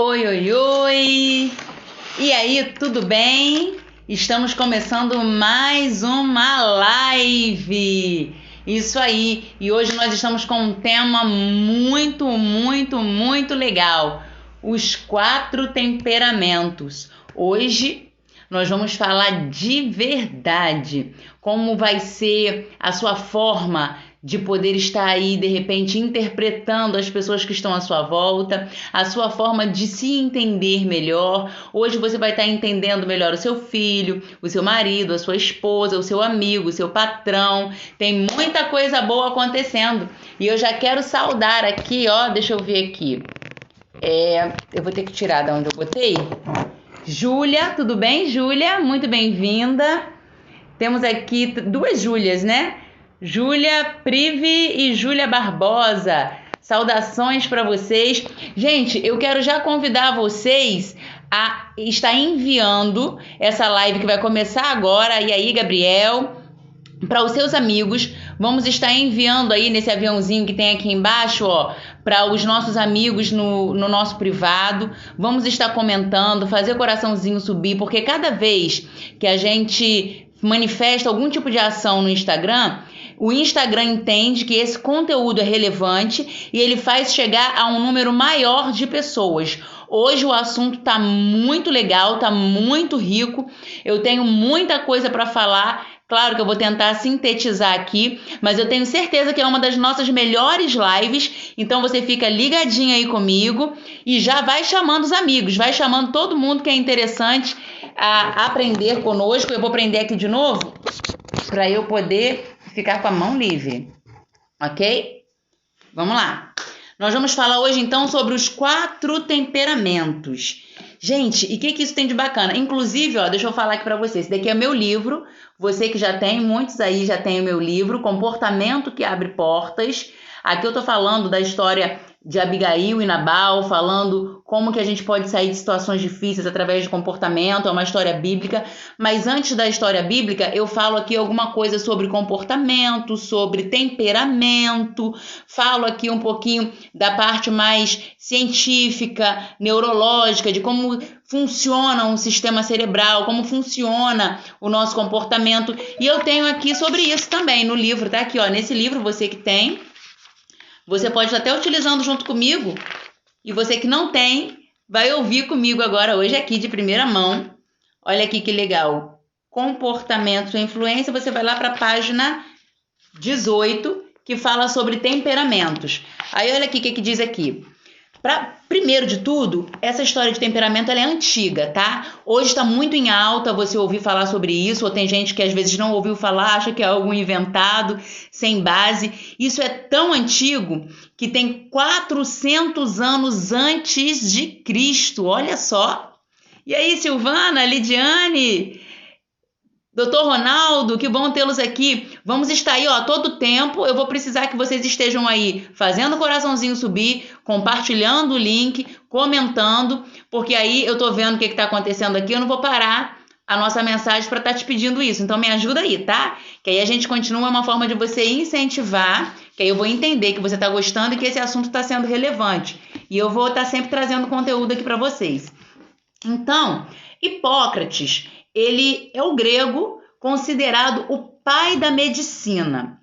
Oi, oi, oi! E aí, tudo bem? Estamos começando mais uma live! Isso aí! E hoje nós estamos com um tema muito legal: os 4 temperamentos. Hoje nós vamos falar de verdade, como vai ser a sua forma de poder estar aí, de repente, interpretando as pessoas que estão à sua volta, a sua forma de se entender melhor. Hoje você vai estar entendendo melhor o seu filho, o seu marido, a sua esposa, o seu amigo, o seu patrão. Tem muita coisa boa acontecendo. E eu já quero saudar aqui, ó, deixa eu ver aqui. Eu vou ter que tirar da onde eu botei. Júlia, tudo bem, Júlia? Muito bem-vinda. Temos aqui 2 Júlias, né? Júlia Prive e Júlia Barbosa. Saudações para vocês. Gente, eu quero já convidar vocês a estar enviando essa live que vai começar agora. E aí, Gabriel, para os seus amigos. Vamos estar enviando aí nesse aviãozinho que tem aqui embaixo, ó, para os nossos amigos no nosso privado. Vamos estar comentando, fazer o coraçãozinho subir, porque cada vez que a gente manifesta algum tipo de ação no Instagram, o Instagram entende que esse conteúdo é relevante e ele faz chegar a um número maior de pessoas. Hoje o assunto tá muito legal, tá muito rico. Eu tenho muita coisa para falar. Claro que eu vou tentar sintetizar aqui, mas eu tenho certeza que é uma das nossas melhores lives. Então você fica ligadinho aí comigo e já vai chamando os amigos, vai chamando todo mundo que é interessante a aprender conosco. Eu vou prender aqui de novo para eu poder ficar com a mão livre, ok? Vamos lá. Nós vamos falar hoje então sobre os 4 temperamentos. Gente, e o que isso tem de bacana? Inclusive, ó, deixa eu falar aqui para vocês. Esse daqui é meu livro. Você que já tem, muitos aí já tem o meu livro, Comportamento que Abre Portas. Aqui eu tô falando da história de Abigail e Nabal, falando como que a gente pode sair de situações difíceis através de comportamento, é uma história bíblica. Mas antes da história bíblica, eu falo aqui alguma coisa sobre comportamento, sobre temperamento, falo aqui um pouquinho da parte mais científica, neurológica, de como funciona o sistema cerebral, como funciona o nosso comportamento. E eu tenho aqui sobre isso também no livro, tá aqui, ó, nesse livro, você que tem, você pode estar até utilizando junto comigo, e você que não tem, vai ouvir comigo agora, hoje aqui de primeira mão. Olha aqui que legal. Comportamento e influência, você vai lá para a página 18, que fala sobre temperamentos. Aí olha aqui o que diz aqui. Primeiro de tudo, essa história de temperamento ela é antiga, tá? Hoje está muito em alta você ouvir falar sobre isso, ou tem gente que às vezes não ouviu falar, acha que é algo inventado, sem base. Isso é tão antigo que tem 400 anos antes de Cristo, olha só. E aí, Silvana, Lidiane, Doutor Ronaldo, que bom tê-los aqui. Vamos estar aí, ó, todo tempo. Eu vou precisar que vocês estejam aí fazendo o coraçãozinho subir, compartilhando o link, comentando, porque aí eu tô vendo o que tá acontecendo aqui. Eu não vou parar a nossa mensagem para estar te pedindo isso. Então me ajuda aí, tá? Que aí a gente continua, uma forma de você incentivar, que aí eu vou entender que você tá gostando e que esse assunto tá sendo relevante. E eu vou estar sempre trazendo conteúdo aqui para vocês. Então, Hipócrates, ele é o grego considerado o pai da medicina.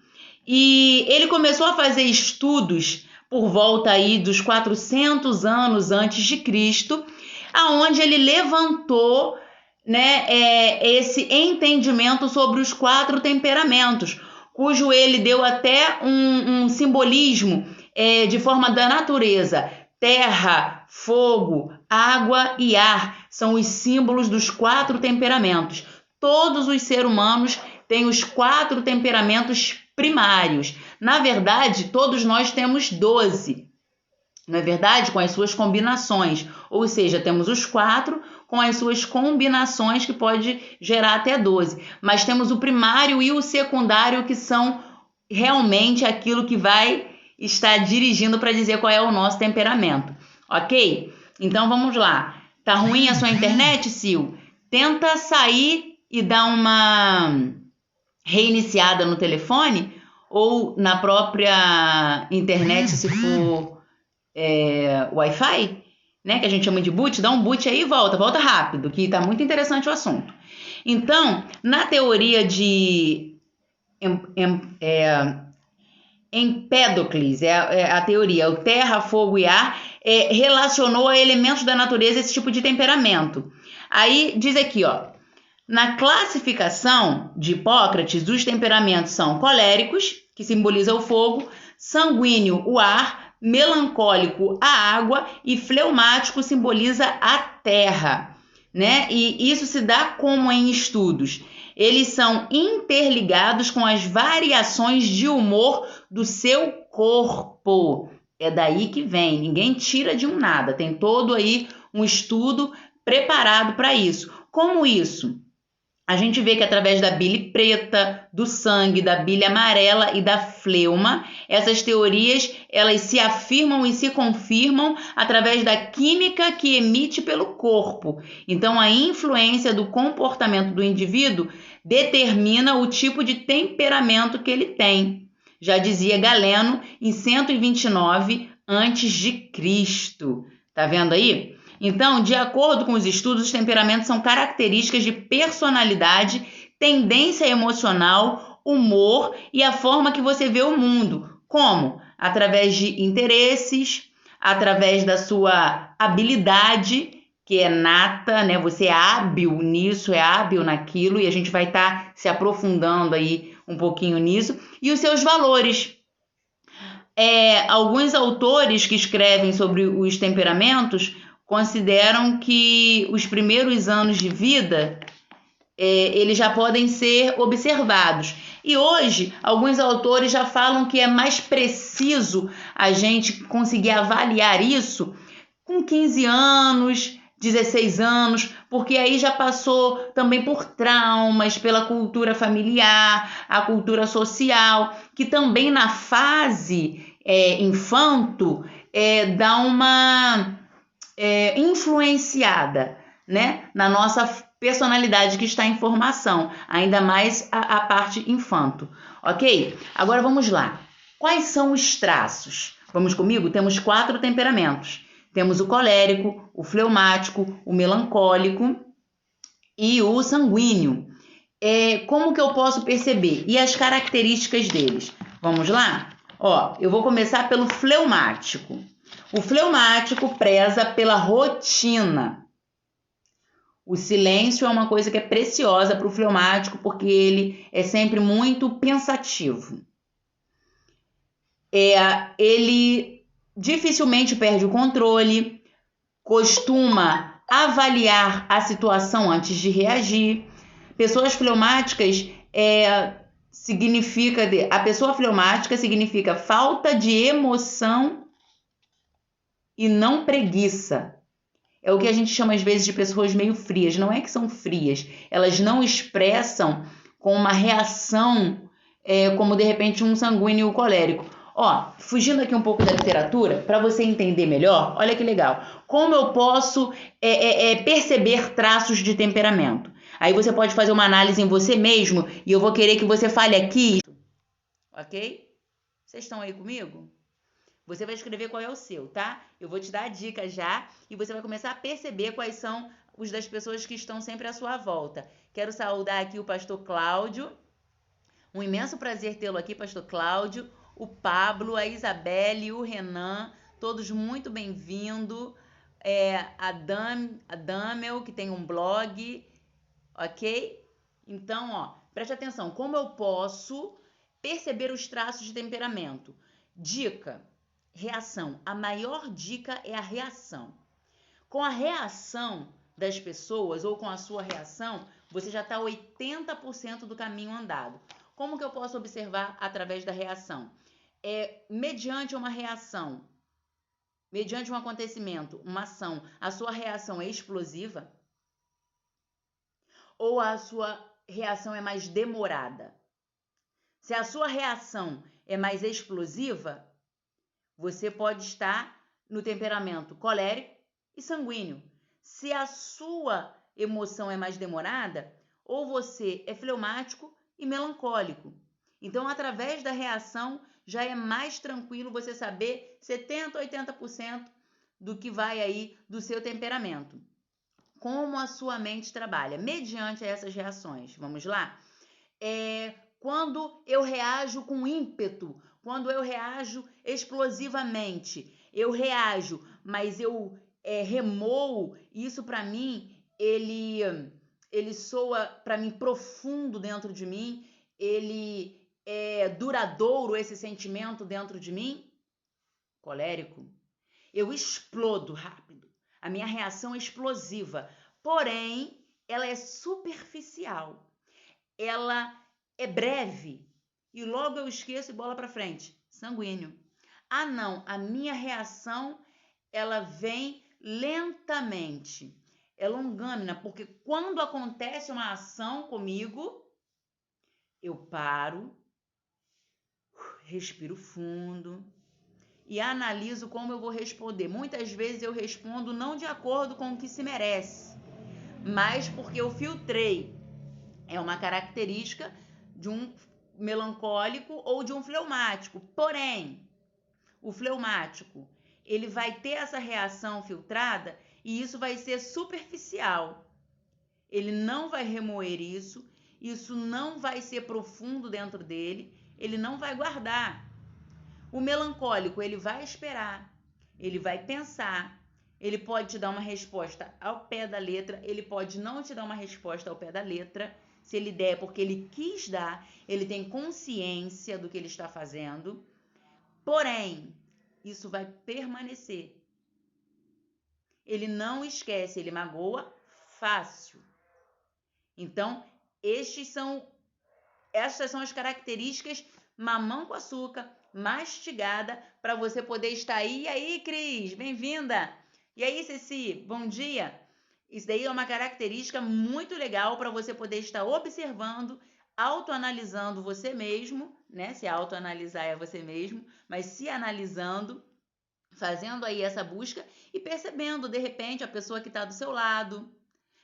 E ele começou a fazer estudos por volta aí dos 400 anos antes de Cristo, aonde ele levantou, né, esse entendimento sobre os 4 temperamentos, cujo ele deu até um simbolismo de forma da natureza. Terra, fogo, água e ar são os símbolos dos 4 temperamentos. Todos os seres humanos têm os 4 temperamentos primários. Na verdade, todos nós temos 12, não é verdade? Com as suas combinações. Ou seja, temos os 4 com as suas combinações, que pode gerar até 12. Mas temos o primário e o secundário, que são realmente aquilo que vai estar dirigindo para dizer qual é o nosso temperamento. Ok? Então vamos lá. Tá ruim a sua internet, Sil? Tenta sair e dar uma reiniciada no telefone ou na própria internet, se for Wi-Fi, né, que a gente chama de boot, dá um boot aí e volta rápido, que tá muito interessante o assunto. Então, na teoria de Empédocles, é a teoria, o terra, fogo e ar, relacionou a elementos da natureza esse tipo de temperamento. Aí diz aqui, ó, na classificação de Hipócrates, os temperamentos são coléricos, que simboliza o fogo, sanguíneo, o ar, melancólico, a água e fleumático simboliza a terra, né? E isso se dá como em estudos. Eles são interligados com as variações de humor do seu corpo. É daí que vem, ninguém tira de um nada, tem todo aí um estudo preparado para isso. Como isso? A gente vê que através da bile preta, do sangue, da bile amarela e da fleuma, essas teorias elas se afirmam e se confirmam através da química que emite pelo corpo. Então, a influência do comportamento do indivíduo determina o tipo de temperamento que ele tem. Já dizia Galeno em 129 a.C. Tá vendo aí? Então, de acordo com os estudos, os temperamentos são características de personalidade, tendência emocional, humor e a forma que você vê o mundo. Como? Através de interesses, através da sua habilidade, que é nata, né? Você é hábil nisso, é hábil naquilo, e a gente vai estar se aprofundando aí um pouquinho nisso, e os seus valores. Alguns autores que escrevem sobre os temperamentos consideram que os primeiros anos de vida eles já podem ser observados. E hoje, alguns autores já falam que é mais preciso a gente conseguir avaliar isso com 15 anos, 16 anos, porque aí já passou também por traumas, pela cultura familiar, a cultura social, que também na fase infanto dá uma influenciada, né, na nossa personalidade que está em formação, ainda mais a parte infanto, ok? Agora vamos lá. Quais são os traços? Vamos comigo? Temos 4 temperamentos. Temos o colérico, o fleumático, o melancólico e o sanguíneo. Como que eu posso perceber? E as características deles? Vamos lá? Ó, eu vou começar pelo fleumático. O fleumático preza pela rotina. O silêncio é uma coisa que é preciosa para o fleumático, porque ele é sempre muito pensativo. Ele dificilmente perde o controle, costuma avaliar a situação antes de reagir. Pessoas fleumáticas a pessoa fleumática significa falta de emoção e não preguiça. É o que a gente chama às vezes de pessoas meio frias. Não é que são frias, elas não expressam com uma reação como de repente um sanguíneo colérico. Ó, fugindo aqui um pouco da literatura, para você entender melhor, olha que legal. Como eu posso perceber traços de temperamento? Aí você pode fazer uma análise em você mesmo e eu vou querer que você fale aqui. Ok? Vocês estão aí comigo? Você vai escrever qual é o seu, tá? Eu vou te dar a dica já e você vai começar a perceber quais são os das pessoas que estão sempre à sua volta. Quero saudar aqui o pastor Cláudio. Um imenso prazer tê-lo aqui, pastor Cláudio. O Pablo, a Isabelle, o Renan, todos muito bem-vindos. A Damel, que tem um blog, ok? Então, ó, preste atenção. Como eu posso perceber os traços de temperamento? Dica. Reação. A maior dica é a reação. Com a reação das pessoas ou com a sua reação, você já está 80% do caminho andado. Como que eu posso observar através da reação? Mediante uma reação, mediante um acontecimento, uma ação, a sua reação é explosiva? Ou a sua reação é mais demorada? Se a sua reação é mais explosiva, você pode estar no temperamento colérico e sanguíneo. Se a sua emoção é mais demorada, ou você é fleumático e melancólico. Então, através da reação, já é mais tranquilo você saber 70%, 80% do que vai aí do seu temperamento. Como a sua mente trabalha mediante essas reações. Vamos lá? Quando eu reajo com ímpeto, quando eu reajo explosivamente, eu reajo, mas eu remoo, isso para mim, ele soa para mim profundo dentro de mim, ele é duradouro esse sentimento dentro de mim. Colérico, eu explodo rápido, a minha reação é explosiva, porém, ela é superficial, ela é breve e logo eu esqueço e bola para frente. Sanguíneo. Ah, não, a minha reação ela vem lentamente, é longâmina, porque quando acontece uma ação comigo, eu paro, respiro fundo e analiso como eu vou responder. Muitas vezes eu respondo não de acordo com o que se merece, mas porque eu filtrei. É uma característica de um melancólico ou de um fleumático. Porém, o fleumático, ele vai ter essa reação filtrada e isso vai ser superficial. Ele não vai remoer isso não vai ser profundo dentro dele, ele não vai guardar. O melancólico, ele vai esperar, ele vai pensar, ele pode te dar uma resposta ao pé da letra, ele pode não te dar uma resposta ao pé da letra, se ele der porque ele quis dar, ele tem consciência do que ele está fazendo, porém, isso vai permanecer. Ele não esquece, ele magoa fácil. Então, essas são as características mamão com açúcar, mastigada, para você poder estar aí. E aí, Cris, bem-vinda! E aí, Ceci, bom dia! Isso daí é uma característica muito legal para você poder estar observando, autoanalisando você mesmo, né? Se autoanalisar é você mesmo, mas se analisando, fazendo aí essa busca e percebendo, de repente, a pessoa que está do seu lado,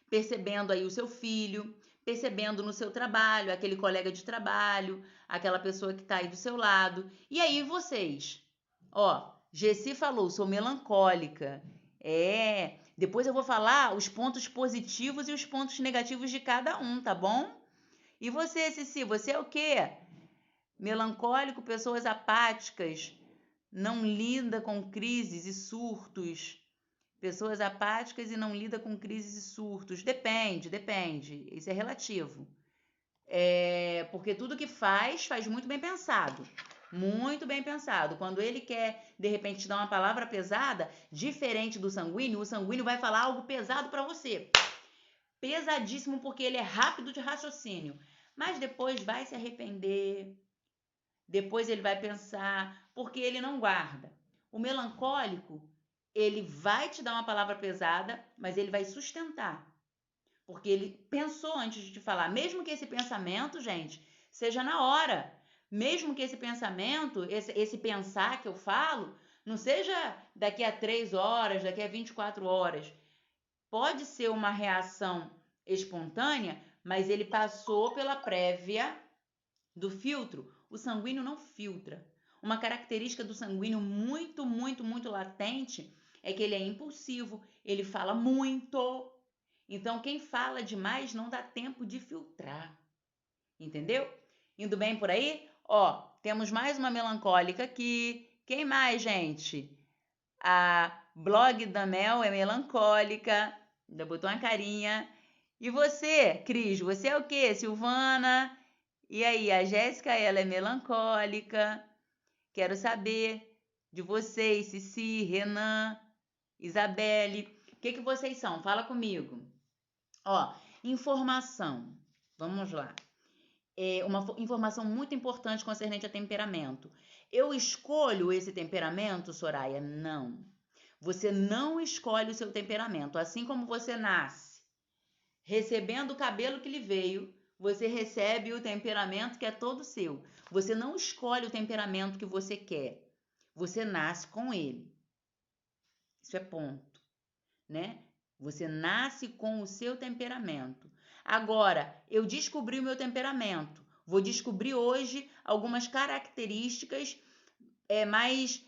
percebendo aí o seu filho, percebendo no seu trabalho, aquele colega de trabalho, aquela pessoa que está aí do seu lado. E aí vocês? Ó, Gessi falou, sou melancólica. Depois eu vou falar os pontos positivos e os pontos negativos de cada um, tá bom? E você, Ceci, você é o quê? Melancólico, pessoas apáticas, não lida com crises e surtos. Pessoas apáticas e não lida com crises e surtos. Depende. Isso é relativo. Porque tudo que faz muito bem pensado. Muito bem pensado. Quando ele quer, de repente, te dar uma palavra pesada, diferente do sanguíneo, o sanguíneo vai falar algo pesado para você. Pesadíssimo, porque ele é rápido de raciocínio. Mas depois vai se arrepender. Depois ele vai pensar, porque ele não guarda. O melancólico, ele vai te dar uma palavra pesada, mas ele vai sustentar. Porque ele pensou antes de te falar. Mesmo que esse pensamento, gente, seja na hora. Mesmo que esse pensamento, esse pensar que eu falo, não seja daqui a 3 horas, daqui a 24 horas. Pode ser uma reação espontânea, mas ele passou pela prévia do filtro. O sanguíneo não filtra. Uma característica do sanguíneo muito, muito, muito latente é que ele é impulsivo, ele fala muito. Então, quem fala demais não dá tempo de filtrar. Entendeu? Indo bem por aí? Ó, temos mais uma melancólica aqui. Quem mais, gente? A blog da Mel é melancólica. Ainda botou uma carinha. E você, Cris, você é o quê? Silvana? E aí, a Jéssica, ela é melancólica. Quero saber de vocês, Cici, Renan, Isabelle. O que vocês são? Fala comigo. Ó, informação. Vamos lá. Uma informação muito importante concernente a temperamento. Eu escolho esse temperamento, Soraya? Não. Você não escolhe o seu temperamento. Assim como você nasce recebendo o cabelo que lhe veio, você recebe o temperamento que é todo seu. Você não escolhe o temperamento que você quer. Você nasce com ele. Isso é ponto, né? Você nasce com o seu temperamento. Agora, eu descobri o meu temperamento. Vou descobrir hoje algumas características mais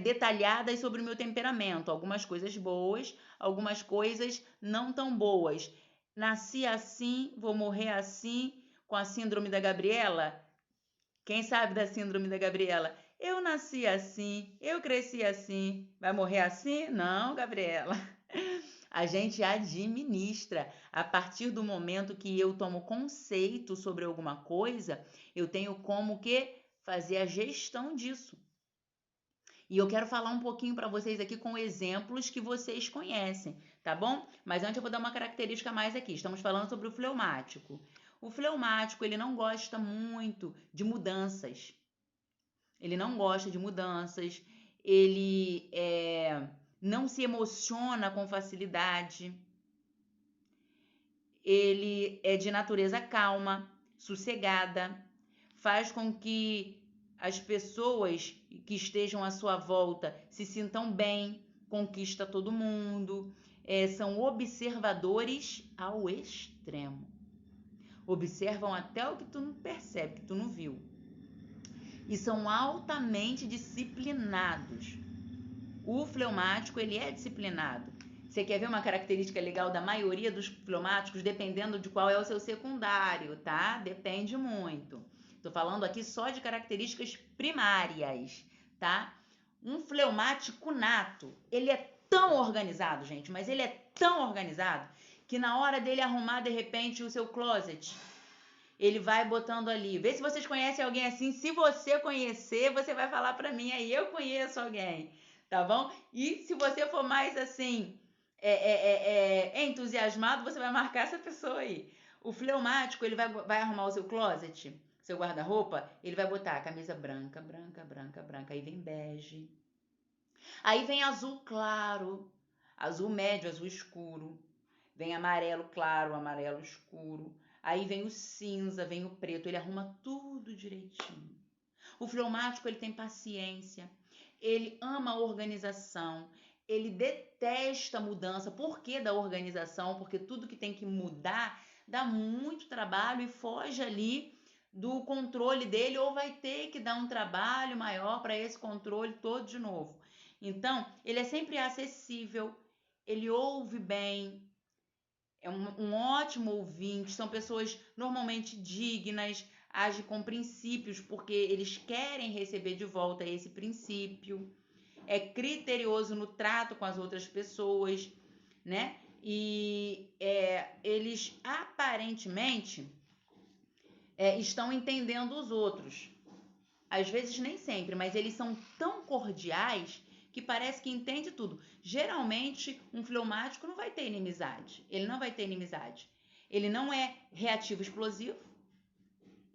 detalhadas sobre o meu temperamento. Algumas coisas boas, algumas coisas não tão boas. Nasci assim, vou morrer assim, com a síndrome da Gabriela. Quem sabe da síndrome da Gabriela? Eu nasci assim, eu cresci assim, vai morrer assim? Não, Gabriela. A gente administra. A partir do momento que eu tomo conceito sobre alguma coisa, eu tenho como que fazer a gestão disso. E eu quero falar um pouquinho para vocês aqui com exemplos que vocês conhecem, tá bom? Mas antes eu vou dar uma característica a mais aqui. Estamos falando sobre o fleumático. O fleumático, ele não gosta muito de mudanças. Ele não gosta de mudanças. Ele não se emociona com facilidade. Ele é de natureza calma, sossegada, faz com que as pessoas que estejam à sua volta se sintam bem, conquista todo mundo, são observadores ao extremo. Observam até o que tu não percebe, que tu não viu. E são altamente disciplinados. O fleumático, ele é disciplinado. Você quer ver uma característica legal da maioria dos fleumáticos, dependendo de qual é o seu secundário, tá? Depende muito. Tô falando aqui só de características primárias, tá? Um fleumático nato, ele é tão organizado, gente, mas ele é tão organizado que na hora dele arrumar, de repente, o seu closet, ele vai botando ali. Vê se vocês conhecem alguém assim. Se você conhecer, você vai falar pra mim aí, eu conheço alguém, tá bom? E se você for mais assim, entusiasmado, você vai marcar essa pessoa aí. O fleumático, ele vai arrumar o seu closet, seu guarda-roupa, ele vai botar a camisa branca, branca, branca, branca. Aí vem bege. Aí vem azul claro, azul médio, azul escuro. Vem amarelo claro, amarelo escuro. Aí vem o cinza, vem o preto. Ele arruma tudo direitinho. O fleumático, ele tem paciência. Ele ama a organização. Ele detesta a mudança. Por que da organização? Porque tudo que tem que mudar dá muito trabalho e foge ali do controle dele, ou vai ter que dar um trabalho maior para esse controle todo de novo. Então, ele é sempre acessível, ele ouve bem, é um ótimo ouvinte, são pessoas normalmente dignas, agem com princípios, porque eles querem receber de volta esse princípio, é criterioso no trato com as outras pessoas, né? E eles aparentemente estão entendendo os outros. Às vezes nem sempre, mas eles são tão cordiais que parece que entende tudo. Geralmente, um fleumático não vai ter inimizade. Ele não vai ter inimizade. Ele não é reativo explosivo.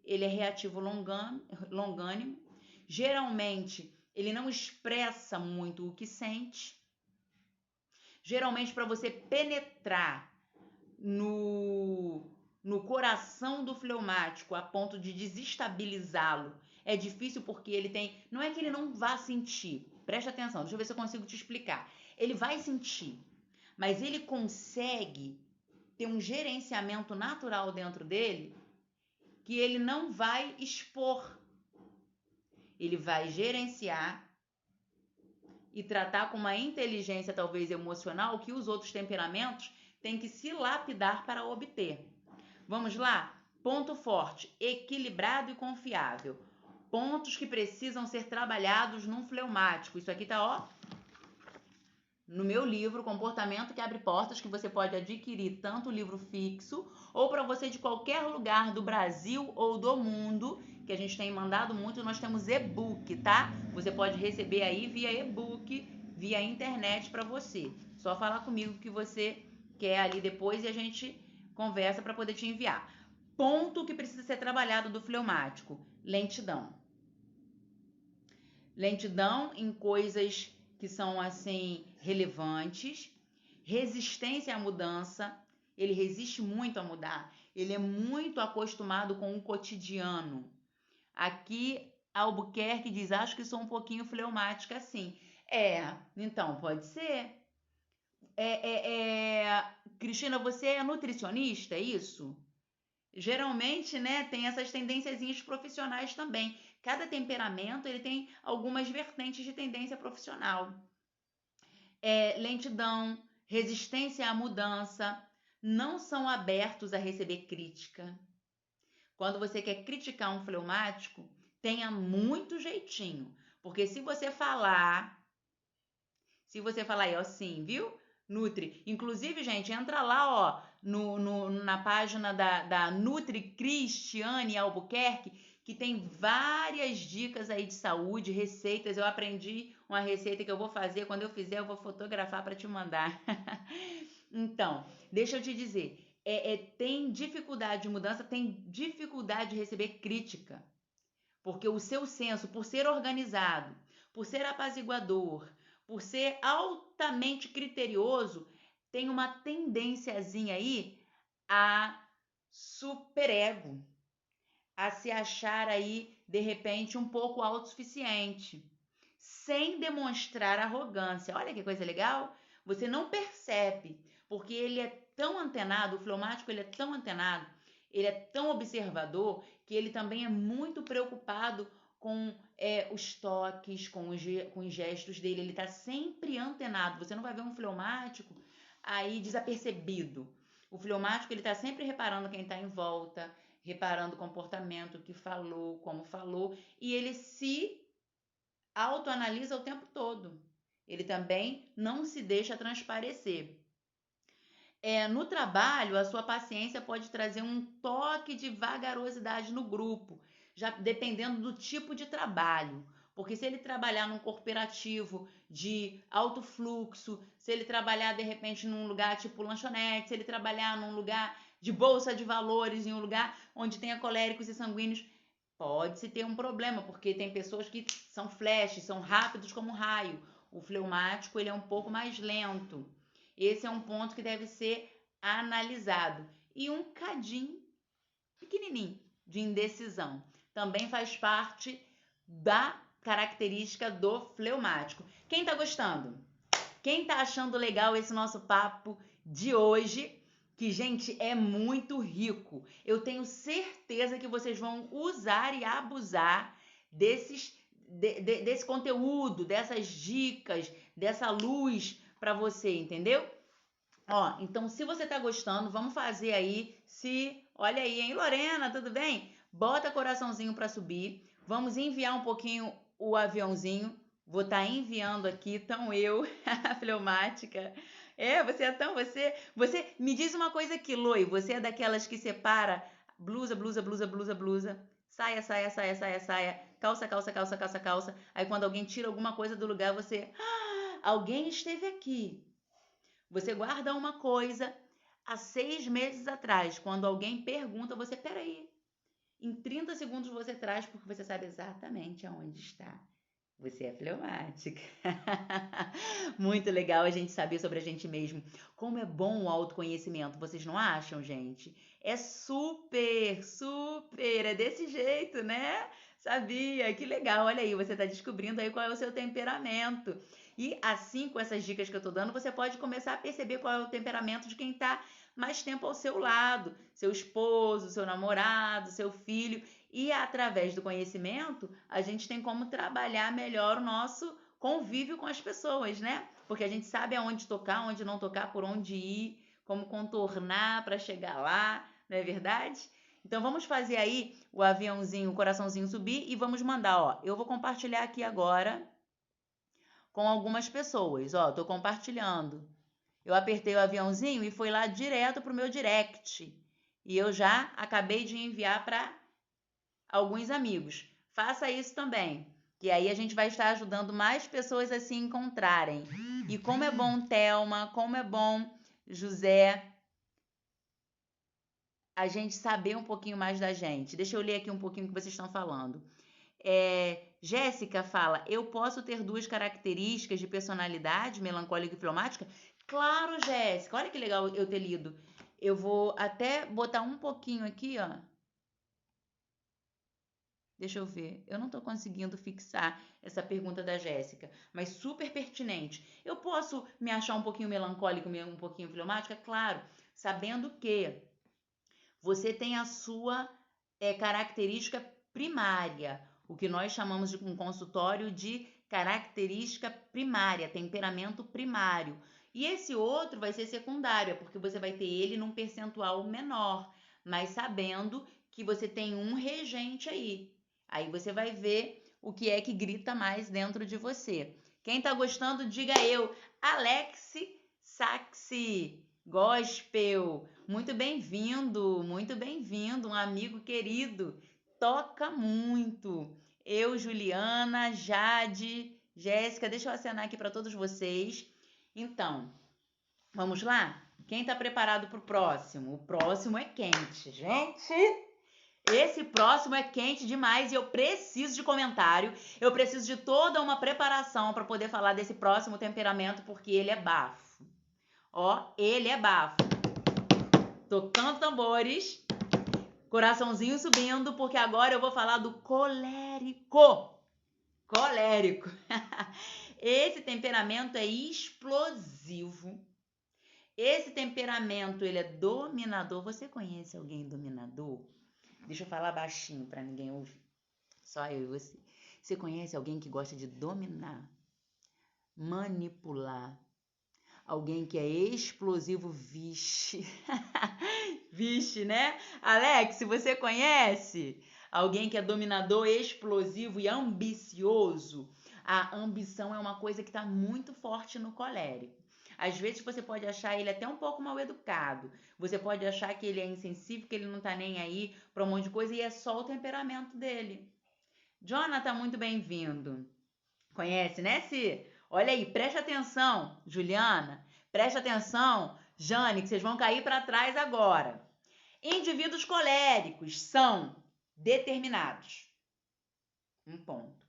Ele é reativo longânimo. Geralmente, ele não expressa muito o que sente. Geralmente, para você penetrar no coração do fleumático a ponto de desestabilizá-lo, é difícil porque ele tem... Não é que ele não vá sentir. Presta atenção, deixa eu ver se eu consigo te explicar. Ele vai sentir, mas ele consegue ter um gerenciamento natural dentro dele que ele não vai expor. Ele vai gerenciar e tratar com uma inteligência talvez emocional que os outros temperamentos têm que se lapidar para obter. Vamos lá? Ponto forte, equilibrado e confiável. Pontos que precisam ser trabalhados num fleumático. Isso aqui tá, ó, no meu livro Comportamento que Abre Portas, que você pode adquirir tanto o livro fixo ou para você de qualquer lugar do Brasil ou do mundo, que a gente tem mandado muito, nós temos e-book, tá? Você pode receber aí via e-book, via internet para você. Só falar comigo que você quer ali depois e a gente conversa para poder te enviar. Ponto que precisa ser trabalhado do fleumático: lentidão. Lentidão em coisas que são assim relevantes, resistência à mudança, ele resiste muito a mudar, ele é muito acostumado com o cotidiano. Aqui Albuquerque diz: acho que sou um pouquinho fleumática assim. Então pode ser. Cristina, você é nutricionista, é isso? Geralmente, né, tem essas tendênciazinhas profissionais também. Cada temperamento ele tem algumas vertentes de tendência profissional. Lentidão, resistência à mudança, não são abertos a receber crítica. Quando você quer criticar um fleumático, tenha muito jeitinho, porque se você falar aí, ó, sim, viu? Nutri. Inclusive, gente, entra lá, ó, na página da Nutri Cristiane Albuquerque, que tem várias dicas aí de saúde, receitas. Eu aprendi uma receita que eu vou fazer. Quando eu fizer, eu vou fotografar para te mandar. Então, deixa eu te dizer. Tem dificuldade de mudança, tem dificuldade de receber crítica. Porque o seu senso, por ser organizado, por ser apaziguador, por ser altamente criterioso, tem uma tendênciazinha aí a superego, a se achar aí, de repente, um pouco autossuficiente, sem demonstrar arrogância. Olha que coisa legal! Você não percebe, porque ele é tão antenado, o fleumático ele é tão antenado, ele é tão observador, que ele também é muito preocupado com os toques, com os gestos dele. Ele está sempre antenado. Você não vai ver um fleumático aí desapercebido. O fleumático ele está sempre reparando quem está em volta, reparando o comportamento, o que falou, como falou, e ele se autoanalisa o tempo todo. Ele também não se deixa transparecer. No trabalho, a sua paciência pode trazer um toque de vagarosidade no grupo, já dependendo do tipo de trabalho. Porque se ele trabalhar num corporativo de alto fluxo, se ele trabalhar de repente num lugar tipo lanchonete, se ele trabalhar num lugar de bolsa de valores, em um lugar onde tenha coléricos e sanguíneos, pode-se ter um problema, porque tem pessoas que são flashes, são rápidos como um raio. O fleumático ele é um pouco mais lento. Esse é um ponto que deve ser analisado. E um cadinho pequenininho de indecisão também faz parte da característica do fleumático. Quem tá gostando? Quem tá achando legal esse nosso papo de hoje? Que, gente, é muito rico. Eu tenho certeza que vocês vão usar e abusar desse conteúdo, dessas dicas, dessa luz para você, entendeu? Ó, então se você tá gostando, vamos fazer aí, olha aí, hein, Lorena, tudo bem? Bota coraçãozinho para subir, vamos enviar um pouquinho o aviãozinho, vou estar enviando aqui, então eu, a fleumática, você me diz uma coisa aqui, Loi, você é daquelas que separa blusa, saia, calça, aí quando alguém tira alguma coisa do lugar, alguém esteve aqui. Você guarda uma coisa há 6 meses atrás. Quando alguém pergunta, peraí. Em 30 segundos você traz, porque você sabe exatamente aonde está. Você é fleumática. Muito legal a gente saber sobre a gente mesmo. Como é bom o autoconhecimento, vocês não acham, gente? É super, super, é desse jeito, né? Sabia, que legal. Olha aí, você está descobrindo aí qual é o seu temperamento. E assim, com essas dicas que eu tô dando, você pode começar a perceber qual é o temperamento de quem tá mais tempo ao seu lado, seu esposo, seu namorado, seu filho. E através do conhecimento, a gente tem como trabalhar melhor o nosso convívio com as pessoas, né? Porque a gente sabe aonde tocar, onde não tocar, por onde ir, como contornar para chegar lá, não é verdade? Então vamos fazer aí o aviãozinho, o coraçãozinho subir e vamos mandar, ó. Eu vou compartilhar aqui agora com algumas pessoas, ó, tô compartilhando. Eu apertei o aviãozinho e foi lá direto pro meu direct. E eu já acabei de enviar para alguns amigos. Faça isso também, que aí a gente vai estar ajudando mais pessoas a se encontrarem. E como é bom, Thelma, como é bom, José, a gente saber um pouquinho mais da gente. Deixa eu ler aqui um pouquinho o que vocês estão falando. Jéssica fala, eu posso ter 2 características de personalidade, melancólica e fleumática? Claro, Jéssica, olha que legal eu ter lido. Eu vou até botar um pouquinho aqui, ó. Deixa eu ver. Eu não estou conseguindo fixar essa pergunta da Jéssica, mas super pertinente. Eu posso me achar um pouquinho melancólico, um pouquinho fleumática? Claro, sabendo que você tem a sua característica primária. o que nós chamamos de um consultório de característica primária, temperamento primário. E esse outro vai ser secundário, porque você vai ter ele num percentual menor, mas sabendo que você tem um regente aí. Aí você vai ver o que é que grita mais dentro de você. Quem tá gostando, diga eu. Alex Saxi Gospel, muito bem-vindo, um amigo querido. Toca muito. Eu, Juliana, Jade, Jéssica, deixa eu acenar aqui para todos vocês. Então, vamos lá? Quem tá preparado para o próximo? O próximo é quente, gente. Esse próximo é quente demais e eu preciso de comentário. Eu preciso de toda uma preparação para poder falar desse próximo temperamento, porque ele é bafo. Ó, ele é bafo. Tocando tambores, coraçãozinho subindo, porque agora eu vou falar do colérico. Colérico. Esse temperamento é explosivo. Esse temperamento, ele é dominador. Você conhece alguém dominador? Deixa eu falar baixinho para ninguém ouvir. Só eu e você. Você conhece alguém que gosta de dominar, manipular? Alguém que é explosivo, vixe. Vixe, né? Alex, você conhece alguém que é dominador, explosivo e ambicioso? A ambição é uma coisa que está muito forte no colérico. Às vezes você pode achar ele até um pouco mal educado. Você pode achar que ele é insensível, que ele não tá nem aí para um monte de coisa e é só o temperamento dele. Jonathan, muito bem-vindo. Conhece, né, Si? Olha aí, preste atenção, Juliana. Preste atenção, Jane, que vocês vão cair para trás agora. Indivíduos coléricos são determinados. Um ponto.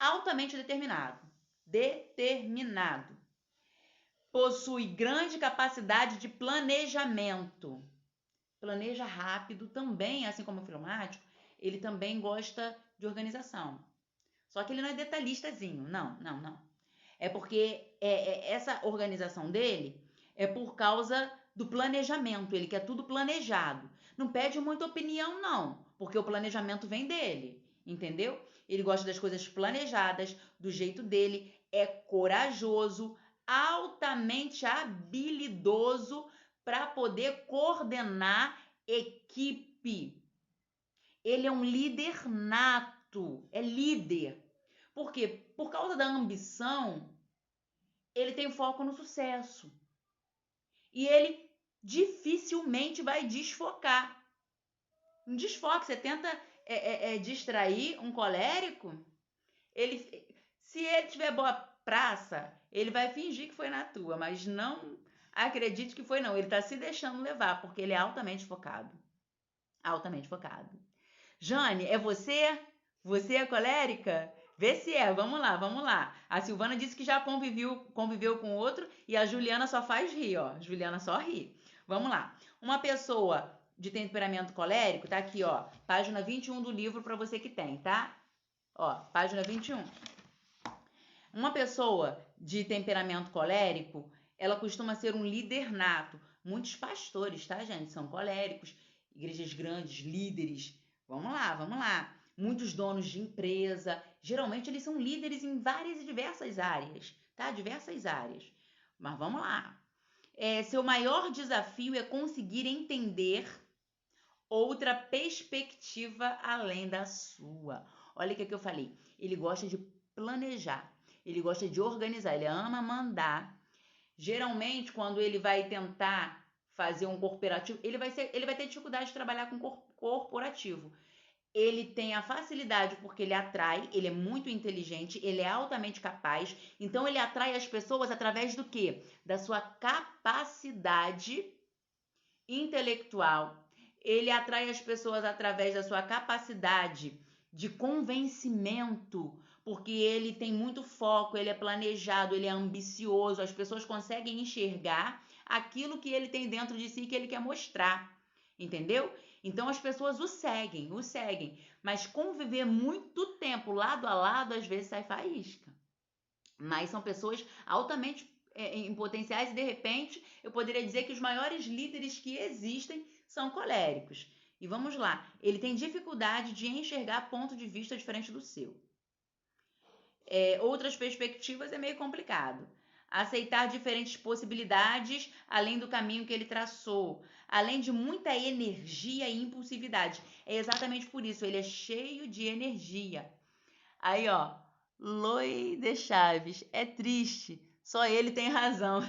Altamente determinado. Determinado. Possui grande capacidade de planejamento. Planeja rápido também, assim como o fleumático, ele também gosta de organização. Só que ele não é detalhistazinho, não. É porque essa organização dele é por causa do planejamento, ele quer tudo planejado. Não pede muita opinião, não, porque o planejamento vem dele, entendeu? Ele gosta das coisas planejadas, do jeito dele, é corajoso, altamente habilidoso para poder coordenar equipe. Ele é um líder nato, é líder. Por quê? Por causa da ambição, ele tem foco no sucesso. E ele dificilmente vai desfocar. Um desfoque, você tenta distrair um colérico, se ele tiver boa praça, ele vai fingir que foi na tua, mas não acredite que foi não. Ele está se deixando levar, porque ele é altamente focado. Altamente focado. Jane, é você? Você é colérica? Vê se é, vamos lá. A Silvana disse que já conviveu com outro e a Juliana só faz rir, ó. Juliana só ri. Vamos lá. Uma pessoa de temperamento colérico, tá aqui, ó, página 21 do livro para você que tem, tá? Ó, página 21. Uma pessoa de temperamento colérico, ela costuma ser um líder nato. Muitos pastores, tá, gente? São coléricos, igrejas grandes, líderes. Vamos lá. Muitos donos de empresa, geralmente eles são líderes em várias e diversas áreas, tá? Diversas áreas. Mas vamos lá. Seu maior desafio é conseguir entender outra perspectiva além da sua. Olha o que eu falei. Ele gosta de planejar, ele gosta de organizar, ele ama mandar. Geralmente, quando ele vai tentar fazer um corporativo, ele vai ter dificuldade de trabalhar com corporativo. Ele tem a facilidade porque ele atrai, ele é muito inteligente, ele é altamente capaz. Então, ele atrai as pessoas através do quê? Da sua capacidade intelectual. Ele atrai as pessoas através da sua capacidade de convencimento, porque ele tem muito foco, ele é planejado, ele é ambicioso. As pessoas conseguem enxergar aquilo que ele tem dentro de si que ele quer mostrar, entendeu? Então as pessoas o seguem, mas conviver muito tempo lado a lado às vezes sai faísca. Mas são pessoas altamente em potenciais e de repente eu poderia dizer que os maiores líderes que existem são coléricos. E vamos lá, ele tem dificuldade de enxergar ponto de vista diferente do seu. Outras perspectivas é meio complicado. Aceitar diferentes possibilidades além do caminho que ele traçou, além de muita energia e impulsividade. É exatamente por isso, ele é cheio de energia. Aí, ó, Loi de Chaves, é triste, só ele tem razão.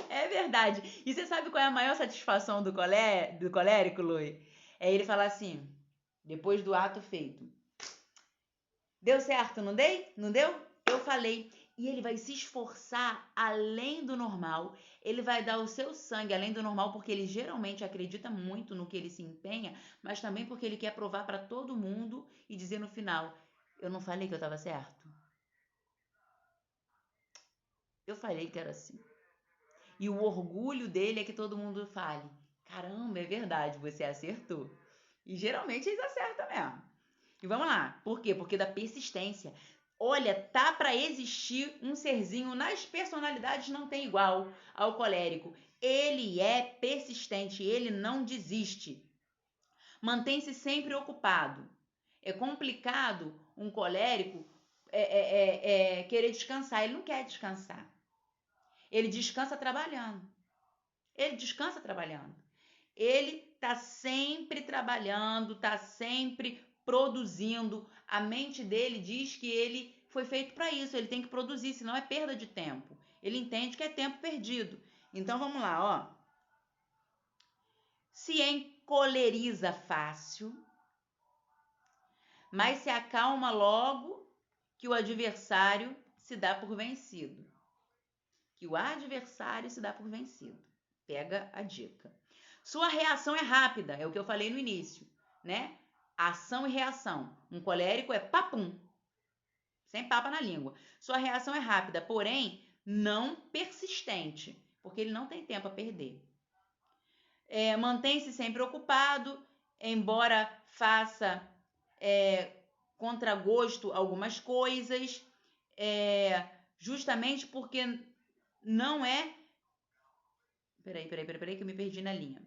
É verdade. E você sabe qual é a maior satisfação do colérico, Loi? É ele falar assim, depois do ato feito: deu certo, não dei? Não deu? Eu falei. E ele vai se esforçar além do normal. Ele vai dar o seu sangue além do normal, porque ele geralmente acredita muito no que ele se empenha, mas também porque ele quer provar para todo mundo e dizer no final: eu não falei que eu estava certo? Eu falei que era assim. E o orgulho dele é que todo mundo fale: caramba, é verdade, você acertou. E geralmente eles acertam mesmo. E vamos lá. Por quê? Porque da persistência. Olha, tá para existir um serzinho nas personalidades não tem igual ao colérico. Ele é persistente, ele não desiste. Mantém-se sempre ocupado. É complicado um colérico querer descansar. Ele não quer descansar. Ele descansa trabalhando. Ele descansa trabalhando. Ele está sempre trabalhando, está sempre produzindo. A mente dele diz que ele foi feito para isso, ele tem que produzir, senão é perda de tempo. Ele entende que é tempo perdido. Então vamos lá, ó. Se encoleriza fácil, mas se acalma logo que o adversário se dá por vencido. Que o adversário se dá por vencido. Pega a dica. Sua reação é rápida, é o que eu falei no início, né? Ação e reação. Um colérico é papum, sem papa na língua. Sua reação é rápida, porém não persistente, porque ele não tem tempo a perder. Mantém-se sempre ocupado, embora faça contra gosto algumas coisas, justamente porque não é... Peraí, que eu me perdi na linha.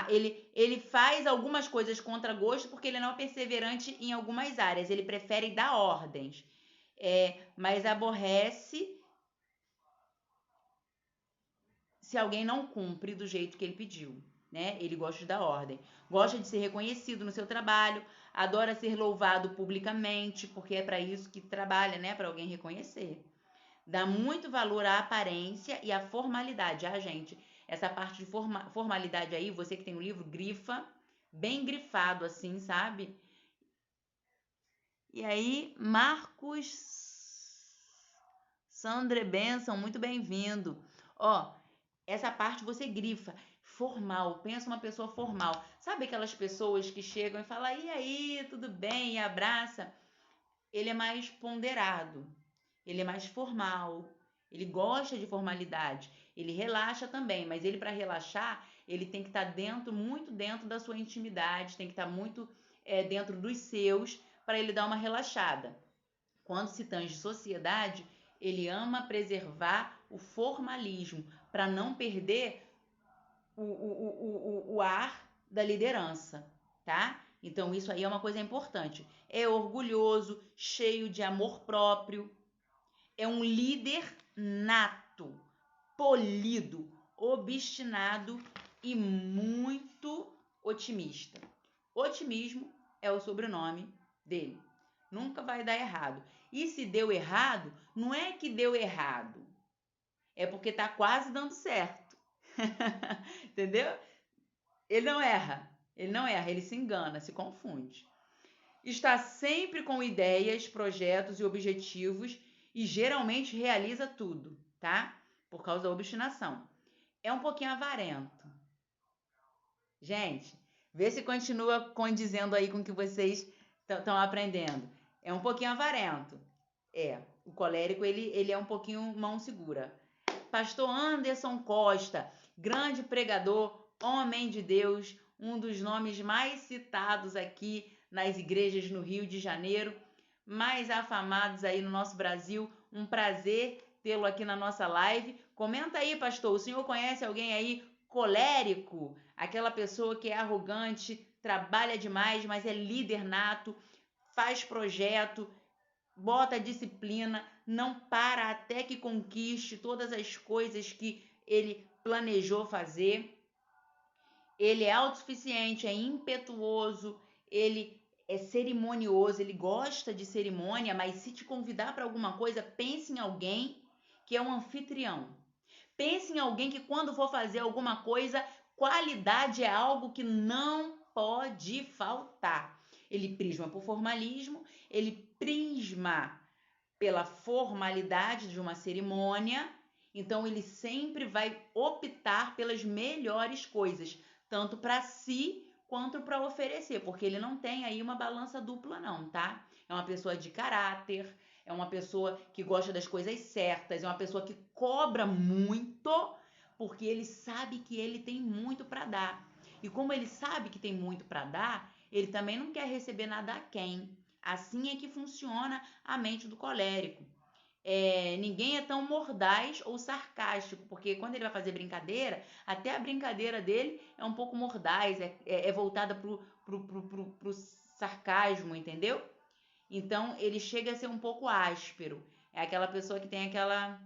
Ele faz algumas coisas contra gosto porque ele não é perseverante em algumas áreas. Ele prefere dar ordens, mas aborrece se alguém não cumpre do jeito que ele pediu, né? Ele gosta de dar ordem. Gosta de ser reconhecido no seu trabalho, adora ser louvado publicamente, porque é para isso que trabalha, né? Para alguém reconhecer. Dá muito valor à aparência e à formalidade. Gente, essa parte de formalidade aí, você que tem o livro, grifa, bem grifado assim, sabe? E aí, Marcos Sandre Benson, muito bem-vindo. Ó, essa parte você grifa, formal, pensa uma pessoa formal. Sabe aquelas pessoas que chegam e falam, e aí, tudo bem, e abraça? Ele é mais ponderado. Ele é mais formal, ele gosta de formalidade, ele relaxa também, mas ele para relaxar, ele tem que estar muito dentro da sua intimidade, tem que estar muito dentro dos seus, para ele dar uma relaxada. Quando se tange sociedade, ele ama preservar o formalismo, para não perder o ar da liderança, tá? Então isso aí é uma coisa importante. É orgulhoso, cheio de amor próprio, é um líder nato, polido, obstinado e muito otimista. Otimismo é o sobrenome dele. Nunca vai dar errado. E se deu errado, não é que deu errado. É porque tá quase dando certo. Entendeu? Ele não erra. Ele se engana, se confunde. Está sempre com ideias, projetos e objetivos e geralmente realiza tudo, tá? Por causa da obstinação. É um pouquinho avarento. Gente, vê se continua condizendo aí com o que vocês estão aprendendo. É um pouquinho avarento. O colérico, ele é um pouquinho mão segura. Pastor Anderson Costa, grande pregador, homem de Deus, um dos nomes mais citados aqui nas igrejas no Rio de Janeiro, mais afamados aí no nosso Brasil. Um prazer tê-lo aqui na nossa live. Comenta aí, pastor, o senhor conhece alguém aí colérico, aquela pessoa que é arrogante, trabalha demais, mas é líder nato, faz projeto, bota disciplina, não para até que conquiste todas as coisas que ele planejou fazer. Ele é autossuficiente, é impetuoso, ele é cerimonioso, ele gosta de cerimônia, mas se te convidar para alguma coisa, pense em alguém que é um anfitrião. Pense em alguém que quando for fazer alguma coisa, qualidade é algo que não pode faltar. Ele prisma por formalismo, ele prisma pela formalidade de uma cerimônia, então ele sempre vai optar pelas melhores coisas, tanto para si quanto para oferecer, porque ele não tem aí uma balança dupla não, tá? É uma pessoa de caráter, é uma pessoa que gosta das coisas certas, é uma pessoa que cobra muito, porque ele sabe que ele tem muito para dar. E como ele sabe que tem muito para dar, ele também não quer receber nada a quem. Assim é que funciona a mente do colérico. Ninguém é tão mordaz ou sarcástico, porque quando ele vai fazer brincadeira, até a brincadeira dele é um pouco mordaz, é voltada pro sarcasmo, entendeu? Então ele chega a ser um pouco áspero. É aquela pessoa que tem aquela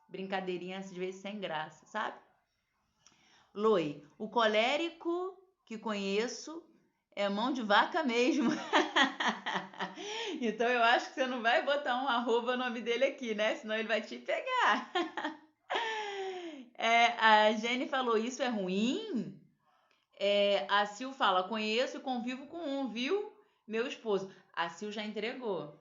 brincadeirinha às vezes sem graça, sabe? Loi, o colérico que conheço é mão de vaca mesmo. Então eu acho que você não vai botar um arroba nome dele aqui, né? Senão ele vai te pegar. A Jenny falou, isso é ruim? A Sil fala, conheço e convivo com um, viu? Meu esposo. A Sil já entregou.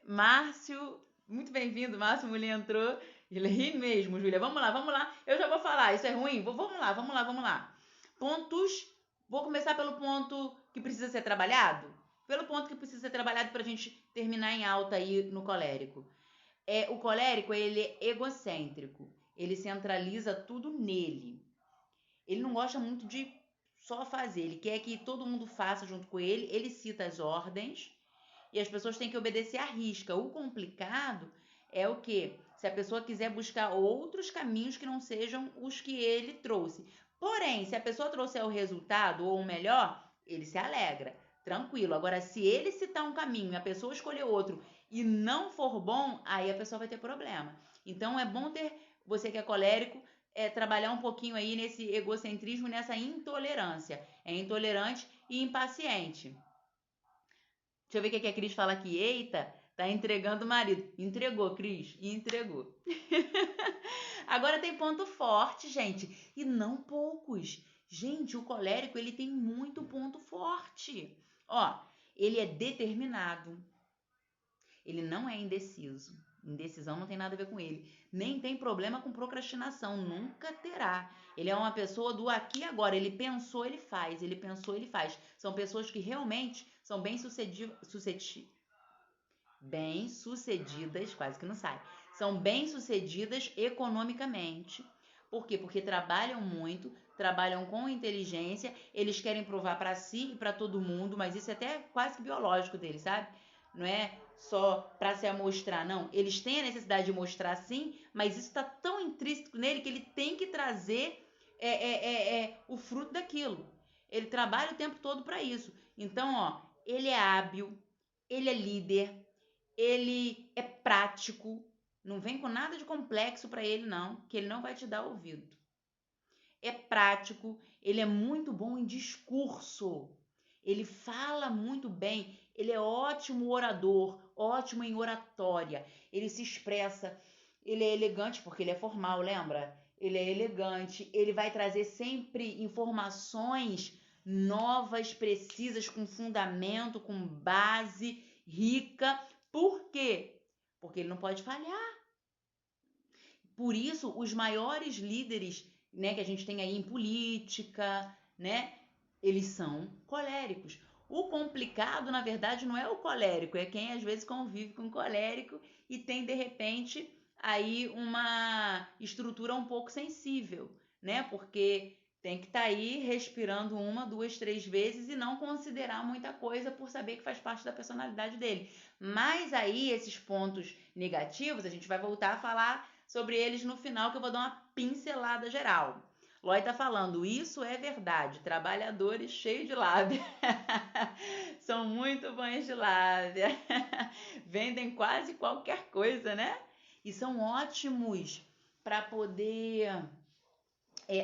Márcio, muito bem-vindo, Márcio Mulher entrou. Ele ri mesmo, Júlia. Vamos lá. Eu já vou falar, isso é ruim? Vamos lá. Pontos. Vou começar pelo ponto que precisa ser trabalhado. Pelo ponto que precisa ser trabalhado para a gente terminar em alta aí no colérico. O colérico, ele é egocêntrico. Ele centraliza tudo nele. Ele não gosta muito de só fazer. Ele quer que todo mundo faça junto com ele. Ele cita as ordens. E as pessoas têm que obedecer à risca. O complicado é o quê? Se a pessoa quiser buscar outros caminhos que não sejam os que ele trouxe. Porém, se a pessoa trouxer o resultado ou o melhor, ele se alegra, tranquilo. Agora, se ele citar um caminho e a pessoa escolher outro e não for bom, aí a pessoa vai ter problema. Então, é bom ter, você que é colérico, trabalhar um pouquinho aí nesse egocentrismo, nessa intolerância. É intolerante e impaciente. Deixa eu ver o que a Cris fala aqui. Eita, tá entregando o marido. Entregou, Cris. Entregou. Agora tem ponto forte, gente. E não poucos. Gente, o colérico, ele tem muito ponto forte. Ele é determinado. Ele não é indeciso. Indecisão não tem nada a ver com ele. Nem tem problema com procrastinação. Nunca terá. Ele é uma pessoa do aqui e agora. Ele pensou, ele faz. Ele pensou, ele faz. São pessoas que realmente são bem-sucedidas, quase que não sai. São bem-sucedidas economicamente. Por quê? Porque trabalham muito, trabalham com inteligência, eles querem provar para si e para todo mundo, mas isso é até quase que biológico deles, sabe? Não é só para se amostrar, não. Eles têm a necessidade de mostrar sim, mas isso está tão intrínseco nele que ele tem que trazer o fruto daquilo. Ele trabalha o tempo todo para isso. Então, ele é hábil, ele é líder, ele é prático. Não vem com nada de complexo para ele, não, que ele não vai te dar ouvido. É prático, ele é muito bom em discurso. Ele fala muito bem, ele é ótimo orador, ótimo em oratória. Ele se expressa, ele é elegante porque ele é formal, lembra? Ele é elegante, ele vai trazer sempre informações novas, precisas, com fundamento, com base, rica. Por quê? Porque ele não pode falhar. Por isso, os maiores líderes, né, que a gente tem aí em política, né, eles são coléricos. O complicado, na verdade, não é o colérico, é quem às vezes convive com colérico e tem, de repente, aí uma estrutura um pouco sensível, né? Porque tem que estar aí respirando 1, 2, 3 vezes e não considerar muita coisa por saber que faz parte da personalidade dele. Mas aí, esses pontos negativos, a gente vai voltar a falar sobre eles no final, que eu vou dar uma pincelada geral. Loi tá falando, isso é verdade. Trabalhadores cheios de lábia. São muito bons de lábia. Vendem quase qualquer coisa, né? E são ótimos para poder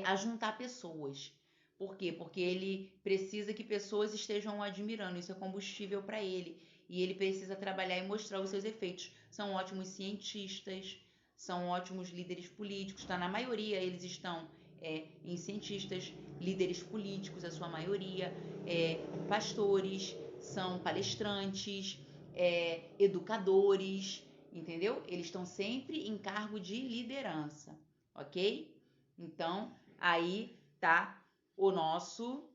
ajuntar pessoas. Por quê? Porque ele precisa que pessoas estejam o admirando. Isso é combustível para ele. E ele precisa trabalhar e mostrar os seus efeitos. São ótimos cientistas, são ótimos líderes políticos. Tá? Na maioria, eles estão em cientistas, líderes políticos, a sua maioria, pastores, são palestrantes, educadores, entendeu? Eles estão sempre em cargo de liderança, ok? Então, aí tá o nosso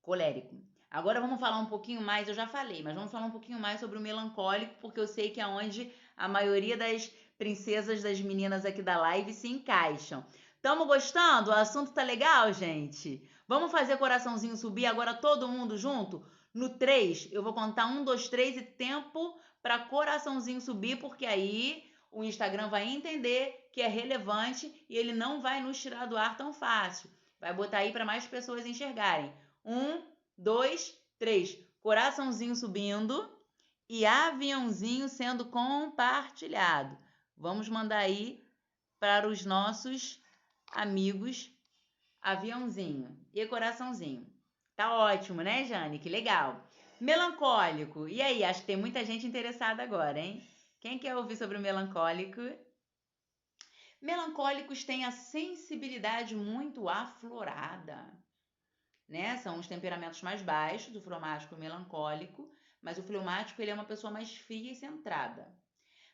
colérico. Agora vamos falar um pouquinho mais, eu já falei, mas vamos falar um pouquinho mais sobre o melancólico, porque eu sei que é onde a maioria das princesas, das meninas aqui da live se encaixam. Tamo gostando? O assunto tá legal, gente? Vamos fazer coraçãozinho subir agora todo mundo junto? No 3, eu vou contar 1, 2, 3 e tempo para coraçãozinho subir, porque aí o Instagram vai entender que é relevante e ele não vai nos tirar do ar tão fácil. Vai botar aí para mais pessoas enxergarem. 1, 2, 3. Coraçãozinho subindo e aviãozinho sendo compartilhado. Vamos mandar aí para os nossos amigos aviãozinho e coraçãozinho. Tá ótimo, né, Jane? Que legal. Melancólico. E aí? Acho que tem muita gente interessada agora, hein? Quem quer ouvir sobre o melancólico? Melancólicos têm a sensibilidade muito aflorada, né? São os temperamentos mais baixos, o fleumático e o melancólico, mas o fleumático ele é uma pessoa mais fria e centrada.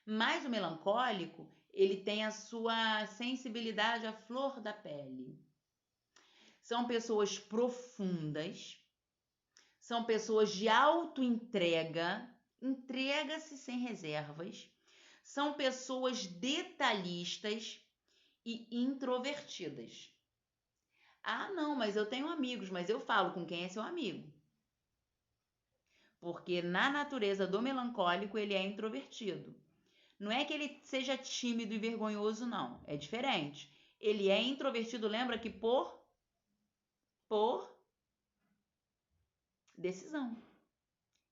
Mas o melancólico, ele tem a sua sensibilidade à flor da pele. São pessoas profundas, são pessoas de autoentrega, entrega-se sem reservas, são pessoas detalhistas e introvertidas. Ah, não, mas eu tenho amigos, mas eu falo com quem é seu amigo. Porque na natureza do melancólico ele é introvertido. Não é que ele seja tímido e vergonhoso, não. É diferente. Ele é introvertido, lembra que por decisão.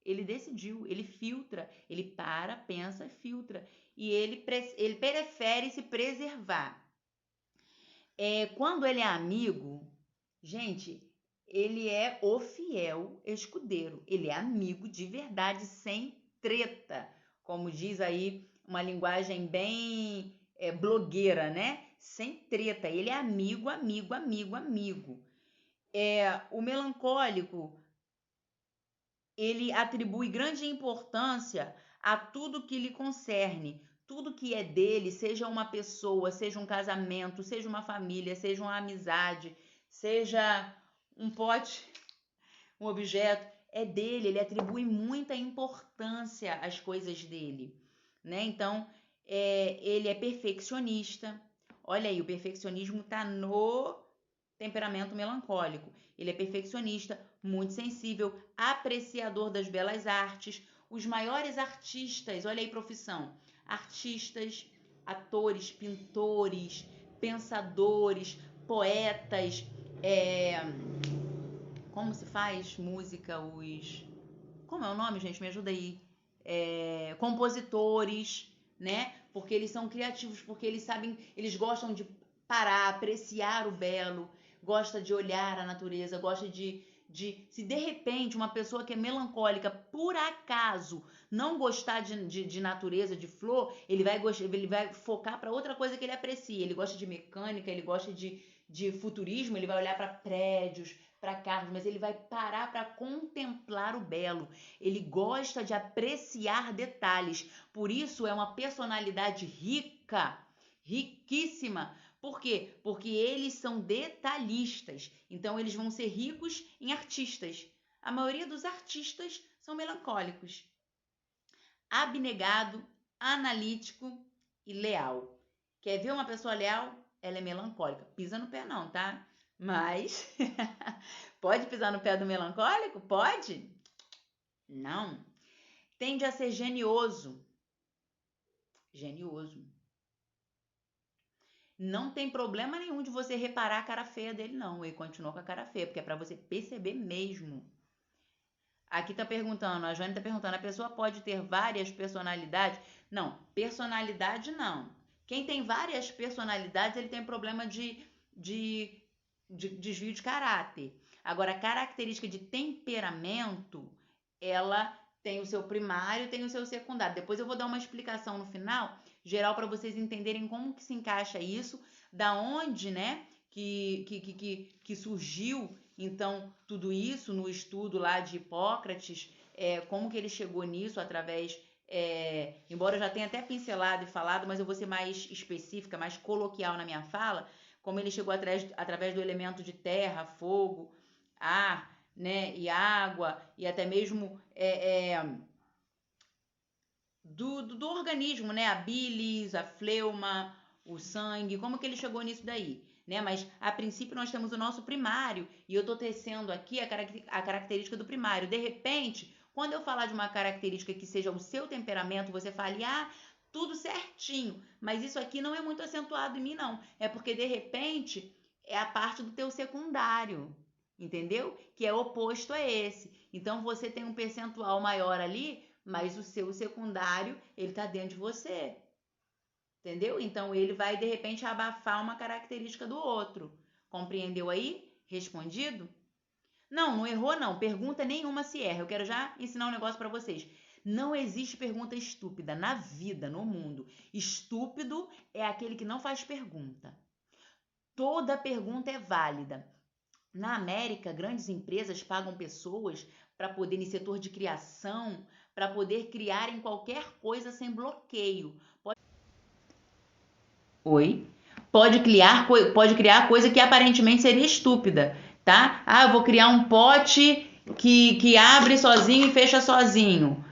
Ele decidiu, ele filtra, ele para, pensa, filtra. E ele prefere se preservar. Quando ele é amigo, gente, ele é o fiel escudeiro. Ele é amigo de verdade, sem treta. Como diz aí uma linguagem bem blogueira, né? Sem treta. Ele é amigo, amigo, amigo, amigo. O melancólico, ele atribui grande importância a tudo que lhe concerne, tudo que é dele, seja uma pessoa, seja um casamento, seja uma família, seja uma amizade, seja um pote, um objeto, é dele, ele atribui muita importância às coisas dele, né? Então, ele é perfeccionista. Olha aí, o perfeccionismo está no temperamento melancólico. Ele é perfeccionista, muito sensível, apreciador das belas artes. Os maiores artistas, olha aí profissão, artistas, atores, pintores, pensadores, poetas, como se faz música, como é o nome, gente? Me ajuda aí. Compositores, né? Porque eles são criativos, porque eles sabem, eles gostam de parar, apreciar o belo, gosta de olhar a natureza, gosta de se de repente uma pessoa que é melancólica, por acaso, não gostar de natureza, de flor, ele vai focar para outra coisa que ele aprecia. Ele gosta de mecânica, ele gosta de futurismo, ele vai olhar para prédios, para carros, mas ele vai parar para contemplar o belo. Ele gosta de apreciar detalhes. Por isso é uma personalidade rica, riquíssima. Por quê? Porque eles são detalhistas. Então eles vão ser ricos em artistas. A maioria dos artistas são melancólicos. Abnegado, analítico e leal. Quer ver uma pessoa leal? Ela é melancólica. Pisa no pé não, tá? Mas pode pisar no pé do melancólico? Pode? Não. Tende a ser genioso. Genioso. Não tem problema nenhum de você reparar a cara feia dele, não. Ele continua com a cara feia, porque é para você perceber mesmo. Aqui tá perguntando, a Joane tá perguntando, a pessoa pode ter várias personalidades? Não, personalidade não. Quem tem várias personalidades, ele tem problema de desvio de caráter. Agora, a característica de temperamento, ela tem o seu primário, tem o seu secundário. Depois eu vou dar uma explicação no final, geral, para vocês entenderem como que se encaixa isso, da onde, né, que surgiu, então, tudo isso no estudo lá de Hipócrates, como que ele chegou nisso através... embora eu já tenha até pincelado e falado, mas eu vou ser mais específica, mais coloquial na minha fala, como ele chegou através do elemento de terra, fogo, ar, né, e água, e até mesmo do organismo, né, a bilis, a fleuma, o sangue, como que ele chegou nisso daí, né? Mas a princípio nós temos o nosso primário, e eu estou tecendo aqui a característica do primário. De repente, quando eu falar de uma característica que seja o seu temperamento, você fale, tudo certinho, mas isso aqui não é muito acentuado em mim, não. É porque, de repente, é a parte do teu secundário, entendeu? Que é oposto a esse. Então, você tem um percentual maior ali, mas o seu secundário, ele tá dentro de você, entendeu? Então, ele vai, de repente, abafar uma característica do outro. Compreendeu aí? Respondido? Não, não errou não. Pergunta nenhuma se erra. Eu quero já ensinar um negócio para vocês. Não existe pergunta estúpida na vida, no mundo. Estúpido é aquele que não faz pergunta. Toda pergunta é válida. Na América, grandes empresas pagam pessoas para poder, em setor de criação, para poder criarem qualquer coisa sem bloqueio. Oi? Pode criar coisa que aparentemente seria estúpida, tá? Eu vou criar um pote que abre sozinho e fecha sozinho.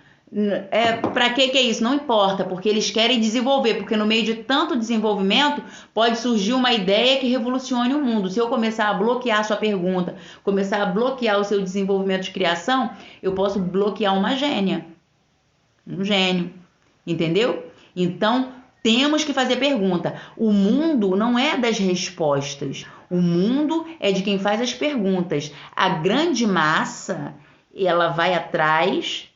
Para que é isso? Não importa, porque eles querem desenvolver, porque no meio de tanto desenvolvimento pode surgir uma ideia que revolucione o mundo. Se eu começar a bloquear a sua pergunta, começar a bloquear o seu desenvolvimento de criação, eu posso bloquear uma gênia, um gênio, entendeu? Então, temos que fazer pergunta. O mundo não é das respostas. O mundo é de quem faz as perguntas. A grande massa, ela vai atrás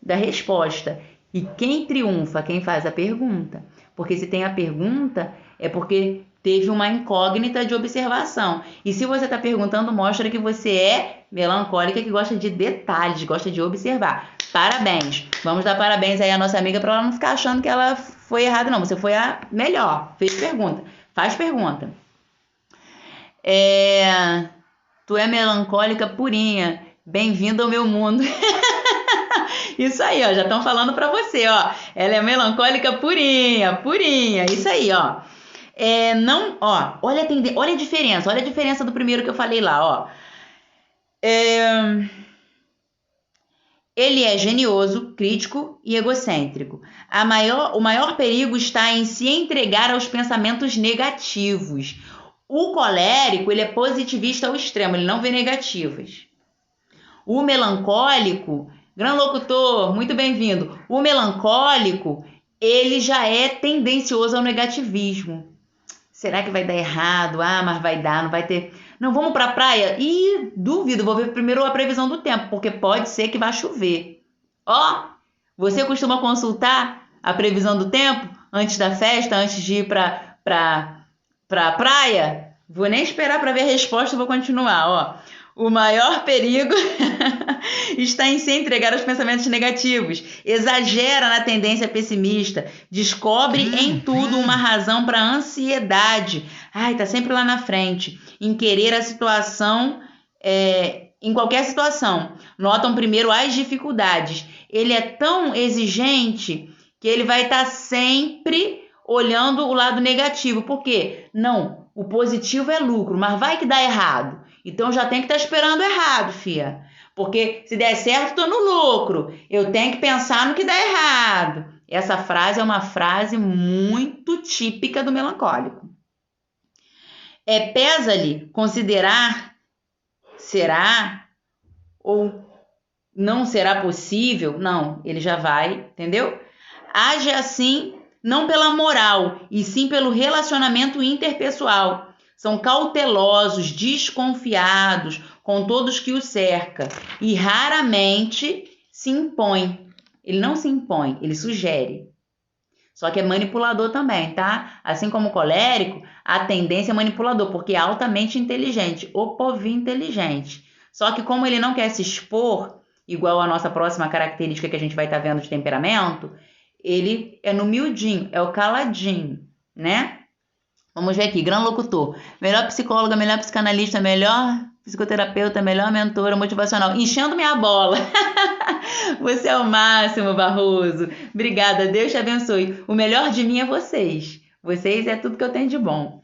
da resposta. E quem triunfa? Quem faz a pergunta. Porque se tem a pergunta, é porque teve uma incógnita de observação. E se você está perguntando, mostra que você é melancólica, que gosta de detalhes, gosta de observar. Parabéns. Vamos dar parabéns aí à nossa amiga para ela não ficar achando que ela foi errada, não. Você foi a melhor. Fez pergunta. Faz pergunta. Tu é melancólica purinha. Bem-vinda ao meu mundo. Isso aí, ó. Já estão falando para você, ó. Ela é melancólica purinha, purinha. Isso aí, ó. Olha a diferença. Olha a diferença do primeiro que eu falei lá, ó. Ele é genioso, crítico e egocêntrico. O maior perigo está em se entregar aos pensamentos negativos. O colérico, ele é positivista ao extremo, ele não vê negativas. O melancólico, gran locutor, muito bem-vindo. O melancólico, ele já é tendencioso ao negativismo. Será que vai dar errado? Mas vai dar, não vai ter... Não, vamos para a praia? Duvido, vou ver primeiro a previsão do tempo, porque pode ser que vá chover. Você costuma consultar a previsão do tempo antes da festa, antes de ir para a praia? Vou nem esperar para ver a resposta, vou continuar, O maior perigo está em se entregar aos pensamentos negativos. Exagera na tendência pessimista. Descobre em tudo uma razão para ansiedade. Tá sempre lá na frente. Em querer a situação, em qualquer situação. Notam primeiro as dificuldades. Ele é tão exigente que ele vai estar sempre olhando o lado negativo. Por quê? Não, o positivo é lucro, mas vai que dá errado. Então já tem que estar esperando errado, fia. Porque se der certo, estou no lucro. Eu tenho que pensar no que dá errado. Essa frase é uma frase muito típica do melancólico. Pesa-lhe considerar será ou não será possível? Não, ele já vai, entendeu? Age assim não pela moral, e sim pelo relacionamento interpessoal. São cautelosos, desconfiados com todos que o cercam e raramente se impõem. Ele não se impõe, ele sugere. Só que é manipulador também, tá? Assim como o colérico, a tendência é manipulador, porque é altamente inteligente, o povinho inteligente. Só que como ele não quer se expor, igual a nossa próxima característica que a gente vai estar vendo de temperamento, ele é no miudinho, é o caladinho, né? Vamos ver aqui, gran locutor, melhor psicóloga, melhor psicanalista, melhor psicoterapeuta, melhor mentora motivacional, enchendo minha bola. Você é o máximo, Barroso. Obrigada, Deus te abençoe. O melhor de mim é vocês. Vocês é tudo que eu tenho de bom.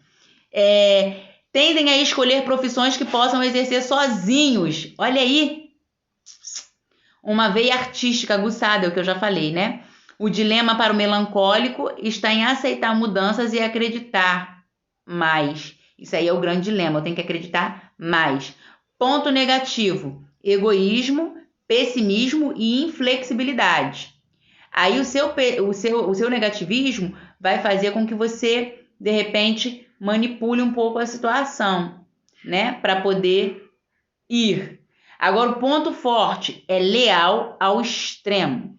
Tendem a escolher profissões que possam exercer sozinhos. Olha aí. Uma veia artística aguçada, é o que eu já falei, né? O dilema para o melancólico está em aceitar mudanças e acreditar mais. Isso aí é o grande dilema, eu tenho que acreditar mais. Ponto negativo, egoísmo, pessimismo e inflexibilidade. Aí o seu negativismo vai fazer com que você, de repente, manipule um pouco a situação, né? Para poder ir. Agora, o ponto forte é leal ao extremo.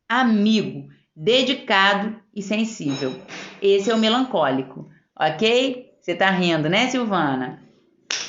Amigo, dedicado e sensível. Esse é o melancólico, ok? Você tá rindo, né, Silvana?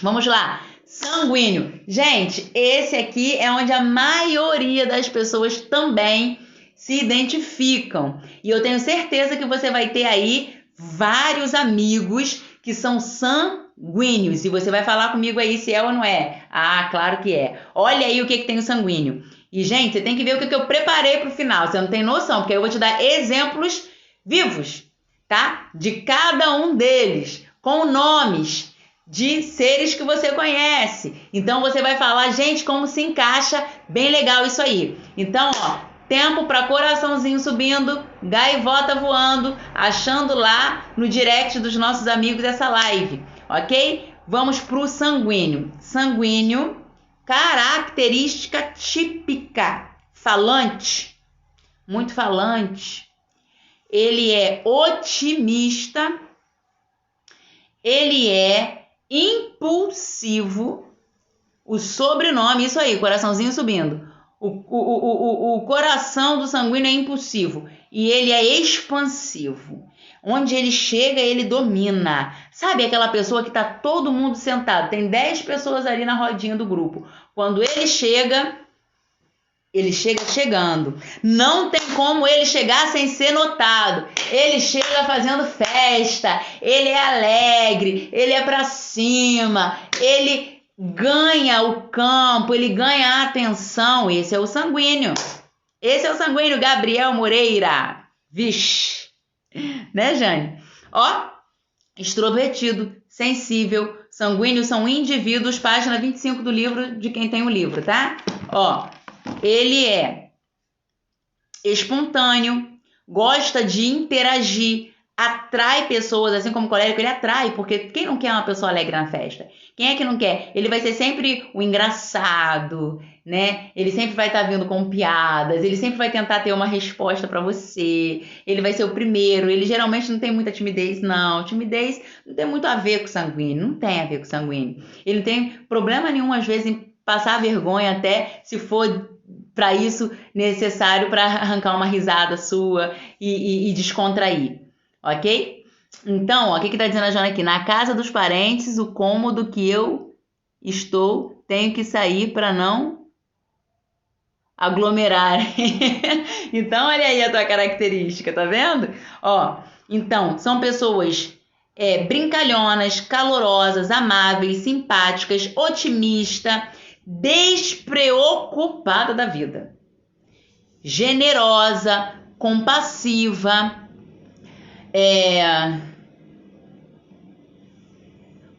Vamos lá. Sanguíneo. Gente, esse aqui é onde a maioria das pessoas também se identificam. E eu tenho certeza que você vai ter aí vários amigos que são sanguíneos. E você vai falar comigo aí se é ou não é. Ah, claro que é. Olha aí o que tem o sanguíneo. E, gente, você tem que ver o que eu preparei para o final. Você não tem noção, porque eu vou te dar exemplos vivos, tá? De cada um deles, com nomes de seres que você conhece. Então, você vai falar, gente, como se encaixa. Bem legal isso aí. Então, ó, tempo para coraçãozinho subindo, gaivota voando, achando lá no direct dos nossos amigos essa live, ok? Vamos para o sanguíneo. Sanguíneo. Característica típica, falante, muito falante. Ele é otimista, ele é impulsivo, o sobrenome, isso aí, coraçãozinho subindo. O coração do sanguíneo é impulsivo e ele é expansivo. Onde ele chega, ele domina. Sabe aquela pessoa que tá todo mundo sentado? Tem 10 pessoas ali na rodinha do grupo. Quando ele chega chegando. Não tem como ele chegar sem ser notado. Ele chega fazendo festa. Ele é alegre. Ele é pra cima. Ele ganha o campo. Ele ganha a atenção. Esse é o sanguíneo. Esse é o sanguíneo, Gabriel Moreira. Vixe. Né, Jane? Ó, extrovertido, sensível, sanguíneo são indivíduos, página 25 do livro de quem tem o livro, tá? Ó, ele é espontâneo, gosta de interagir, atrai pessoas, assim como o colérico, ele atrai, porque quem não quer uma pessoa alegre na festa? Quem é que não quer? Ele vai ser sempre o engraçado, né? Ele sempre vai estar vindo com piadas, ele sempre vai tentar ter uma resposta para você, ele vai ser o primeiro, ele geralmente não tem muita timidez, não. Timidez não tem muito a ver com sanguíneo, não tem a ver com sanguíneo. Ele não tem problema nenhum, às vezes, em passar vergonha até, se for para isso necessário para arrancar uma risada sua e descontrair, ok? Então, ó, o que tá dizendo a Jana aqui? Na casa dos parentes, o cômodo que eu estou, tenho que sair para não aglomerar. Então, olha aí a tua característica, tá vendo? Ó, então, são pessoas brincalhonas, calorosas, amáveis, simpáticas, otimistas, despreocupada da vida, generosa, compassiva,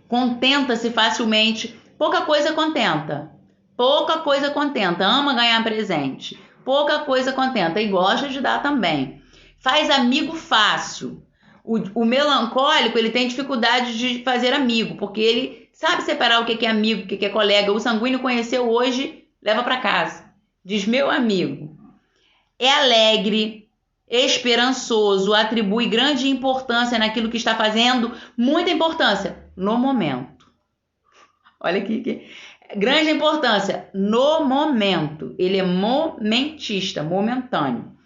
contenta-se facilmente, pouca coisa contenta, ama ganhar presente, pouca coisa contenta e gosta de dar também, faz amigo fácil. O melancólico, ele tem dificuldade de fazer amigo, porque ele sabe separar o que é amigo, o que é colega. O sanguíneo conheceu hoje, leva para casa, diz meu amigo. É alegre, esperançoso, atribui grande importância naquilo que está fazendo, muita importância no momento. Olha aqui, grande importância no momento. Ele é momentista, momentâneo.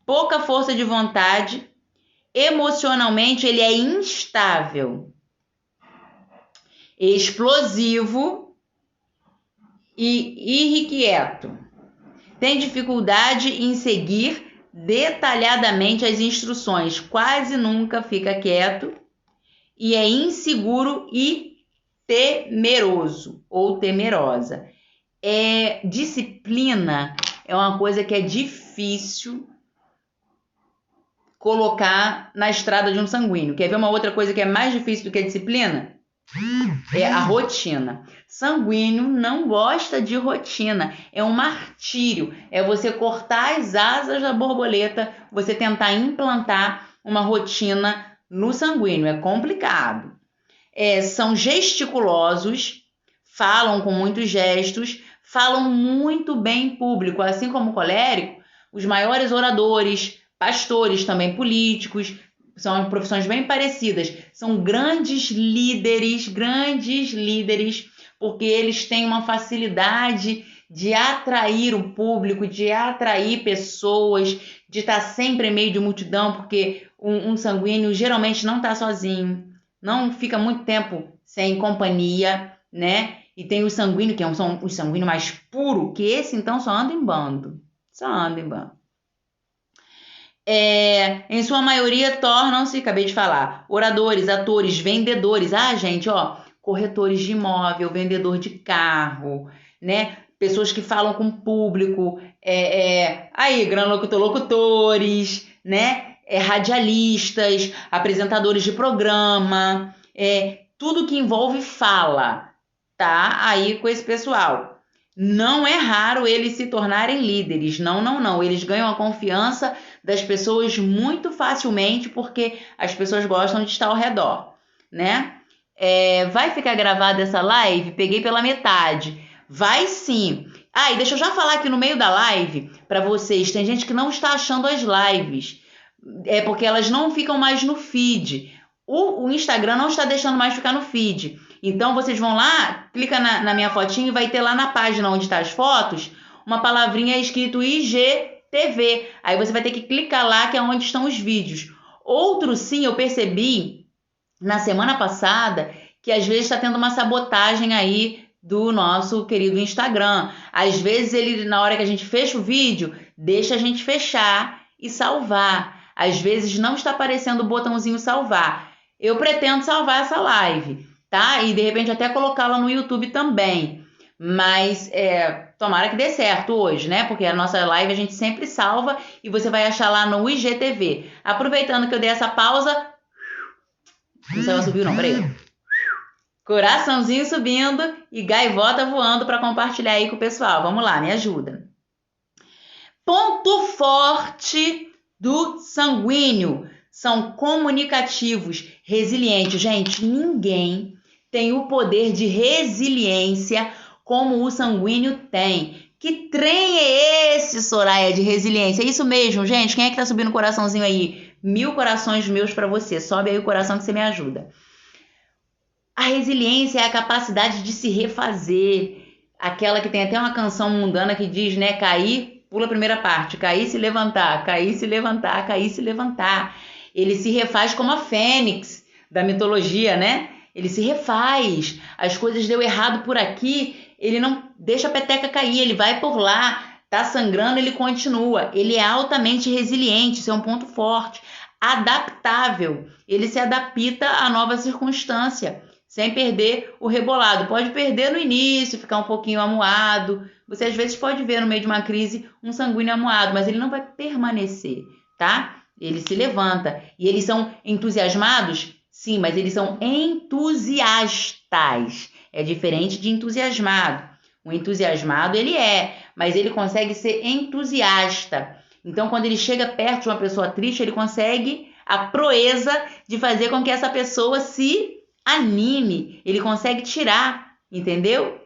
Pouca força de vontade, emocionalmente ele é instável, explosivo e irrequieto. Tem dificuldade em seguir detalhadamente as instruções, quase nunca fica quieto e é inseguro e temeroso ou temerosa. Disciplina é uma coisa que é difícil colocar na estrada de um sanguíneo. Quer ver uma outra coisa que é mais difícil do que a disciplina? É a rotina. Sanguíneo não gosta de rotina. É um martírio. É você cortar as asas da borboleta, você tentar implantar uma rotina no sanguíneo. É complicado. São gesticulosos, falam com muitos gestos, falam muito bem em público. Assim como o colérico, os maiores oradores, pastores, também políticos, são profissões bem parecidas, são grandes líderes, porque eles têm uma facilidade de atrair o público, de atrair pessoas, de estar sempre em meio de multidão, porque um sanguíneo geralmente não está sozinho, não fica muito tempo sem companhia, né? E tem o sanguíneo, que é o sanguíneo mais puro, que esse então só anda em bando, Em sua maioria tornam-se, acabei de falar, oradores, atores, vendedores. Gente, corretores de imóvel, vendedor de carro, né? Pessoas que falam com o público, locutores, né? Radialistas, apresentadores de programa, tudo que envolve fala, tá? Aí com esse pessoal. Não é raro eles se tornarem líderes, não. Eles ganham a confiança das pessoas muito facilmente porque as pessoas gostam de estar ao redor, né? Vai ficar gravada essa live? Peguei pela metade. Vai sim. E deixa eu já falar aqui no meio da live para vocês. Tem gente que não está achando as lives. Porque elas não ficam mais no feed. O Instagram não está deixando mais ficar no feed. Então, vocês vão lá, clica na minha fotinha e vai ter lá na página onde estão as fotos, uma palavrinha escrito IGTV. Aí você vai ter que clicar lá, que é onde estão os vídeos. Outro sim, eu percebi na semana passada que às vezes está tendo uma sabotagem aí do nosso querido Instagram. Às vezes ele, na hora que a gente fecha o vídeo, deixa a gente fechar e salvar. Às vezes não está aparecendo o botãozinho salvar. Eu pretendo salvar essa live, tá? E de repente até colocá-la no YouTube também. Mas tomara que dê certo hoje, né? Porque a nossa live a gente sempre salva e você vai achar lá no IGTV. Aproveitando que eu dei essa pausa. Não sei se subiu não, peraí. Coraçãozinho subindo e gaivota voando para compartilhar aí com o pessoal. Vamos lá, me ajuda. Ponto forte do sanguíneo. São comunicativos, resilientes. Gente, ninguém tem o poder de resiliência como o sanguíneo tem. Que trem é esse, Soraya, de resiliência? É isso mesmo, gente? Quem é que tá subindo o coraçãozinho aí? 1000 corações meus para você. Sobe aí o coração que você me ajuda. A resiliência é a capacidade de se refazer. Aquela que tem até uma canção mundana que diz, né? Cair, pula a primeira parte. Cair, se levantar. Cair, se levantar. Cair, se levantar. Ele se refaz como a fênix da mitologia, né? Ele se refaz. As coisas deu errado por aqui, ele não deixa a peteca cair, ele vai por lá, tá sangrando, ele continua. Ele é altamente resiliente, isso é um ponto forte. Adaptável, ele se adapta à nova circunstância, sem perder o rebolado. Pode perder no início, ficar um pouquinho amuado. Você às vezes pode ver no meio de uma crise um sanguíneo amuado, mas ele não vai permanecer, tá? Ele se levanta. E eles são entusiasmados? Sim, mas eles são entusiastas. É diferente de entusiasmado. O entusiasmado ele mas ele consegue ser entusiasta. Então, quando ele chega perto de uma pessoa triste, ele consegue a proeza de fazer com que essa pessoa se anime. Ele consegue tirar, entendeu?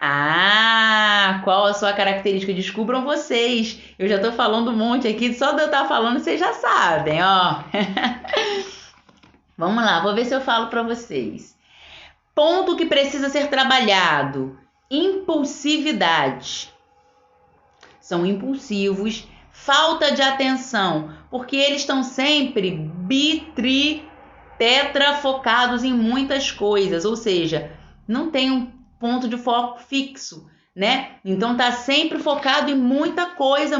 Ah, qual a sua característica? Descubram vocês. Eu já tô falando um monte aqui, só de eu estar falando vocês já sabem, ó. Vamos lá, vou ver se eu falo para vocês. Ponto que precisa ser trabalhado: impulsividade. São impulsivos, falta de atenção, porque eles estão sempre tetra focados em muitas coisas, ou seja, não tem um ponto de foco fixo, né? Então tá sempre focado em muita coisa,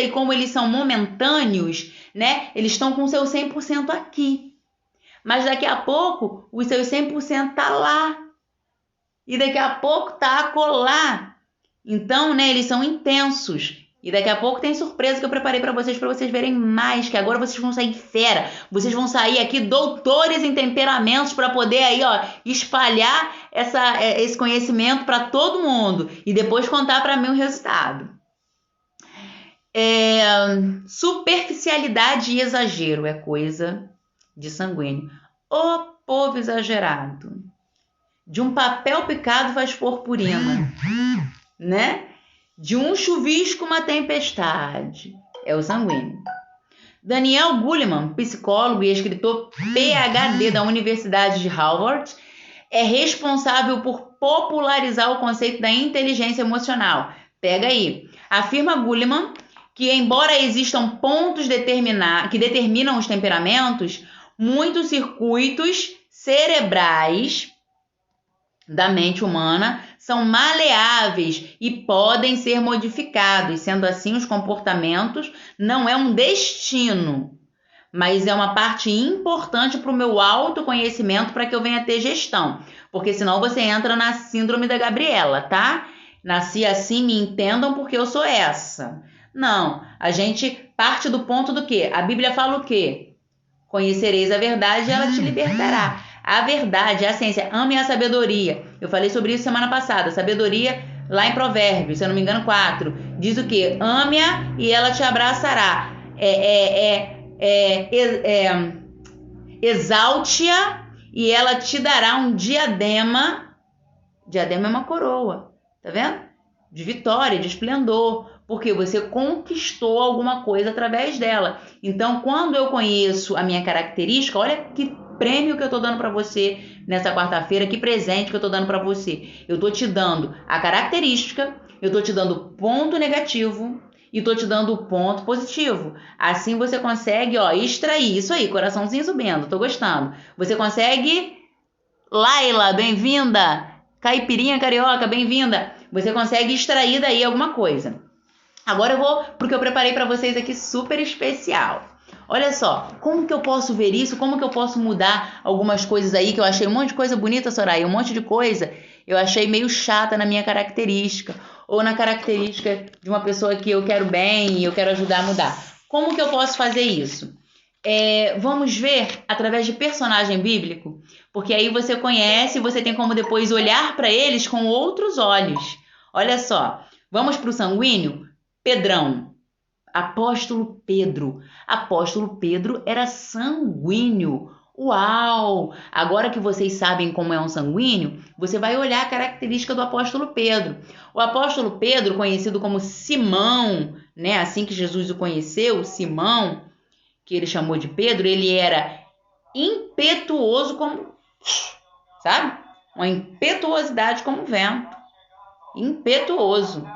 e como eles são momentâneos, né? Eles estão com o seu 100% aqui. Mas daqui a pouco, os seus 100% tá lá. E daqui a pouco tá acolá. Então, né, eles são intensos. E daqui a pouco tem surpresa que eu preparei para vocês verem mais, que agora vocês vão sair fera. Vocês vão sair aqui doutores em temperamentos para poder aí, ó, espalhar esse conhecimento para todo mundo e depois contar para mim o resultado. Superficialidade e exagero é coisa de sanguíneo. O povo exagerado. De um papel picado faz purpurina, né? De um chuvisco uma tempestade. É o sanguíneo. Daniel Goleman, psicólogo e escritor PhD da Universidade de Harvard, é responsável por popularizar o conceito da inteligência emocional. Pega aí. Afirma Goleman que, embora existam pontos que determinam os temperamentos, muitos circuitos cerebrais da mente humana são maleáveis e podem ser modificados. Sendo assim, os comportamentos não é um destino, mas é uma parte importante para o meu autoconhecimento, para que eu venha ter gestão. Porque senão você entra na síndrome da Gabriela, tá? Nasci assim, me entendam porque eu sou essa. Não, a gente parte do ponto do quê? A Bíblia fala o quê? Conhecereis a verdade e ela te libertará. A verdade, a ciência, ame a sabedoria. Eu falei sobre isso semana passada. Sabedoria, lá em Provérbios, se eu não me engano, 4. Diz o quê? Ame-a e ela te abraçará. Exalte-a e ela te dará um diadema. Diadema é uma coroa, tá vendo? De vitória, de esplendor. Porque você conquistou alguma coisa através dela. Então, quando eu conheço a minha característica, olha que prêmio que eu tô dando para você nessa quarta-feira, que presente que eu tô dando para você. Eu tô te dando a característica, eu tô te dando o ponto negativo e tô te dando o ponto positivo. Assim você consegue, ó, extrair. Isso aí, coraçãozinho subindo, tô gostando. Você consegue... Laila, bem-vinda! Caipirinha Carioca, bem-vinda! Você consegue extrair daí alguma coisa. Agora eu vou pro que eu preparei para vocês aqui super especial. Olha só, como que eu posso ver isso? Como que eu posso mudar algumas coisas aí que eu achei um monte de coisa bonita, Soraya, um monte de coisa eu achei meio chata na minha característica ou na característica de uma pessoa que eu quero bem e eu quero ajudar a mudar. Como que eu posso fazer isso? Vamos ver através de personagem bíblico, porque aí você conhece e você tem como depois olhar para eles com outros olhos. Olha só, vamos para o sanguíneo? Pedrão, apóstolo Pedro. Apóstolo Pedro era sanguíneo. Uau! Agora que vocês sabem como é um sanguíneo, você vai olhar a característica do apóstolo Pedro. O apóstolo Pedro, conhecido como Simão, né? Assim que Jesus o conheceu, Simão, que ele chamou de Pedro, ele era impetuoso como... Sabe? Uma impetuosidade como vento. Impetuoso.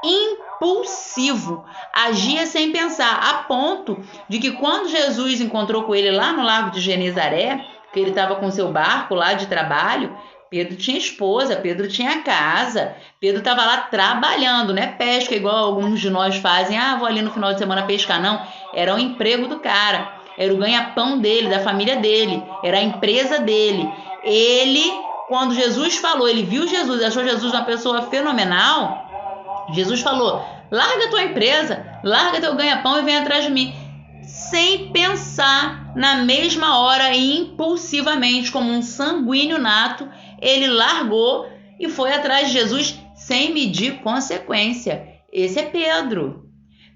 Impulsivo, agia sem pensar, a ponto de que quando Jesus encontrou com ele lá no Lago de Genezaré, que ele estava com seu barco lá de trabalho, Pedro tinha esposa, Pedro tinha casa, Pedro estava lá trabalhando, não é pesca igual alguns de nós fazem, vou ali no final de semana pescar, não, era o emprego do cara, era o ganha-pão dele, da família dele, era a empresa dele. Ele, quando Jesus falou, ele viu Jesus, achou Jesus uma pessoa fenomenal, Jesus falou, larga tua empresa, larga teu ganha-pão e vem atrás de mim. Sem pensar, na mesma hora e impulsivamente, como um sanguíneo nato, ele largou e foi atrás de Jesus sem medir consequência. Esse é Pedro.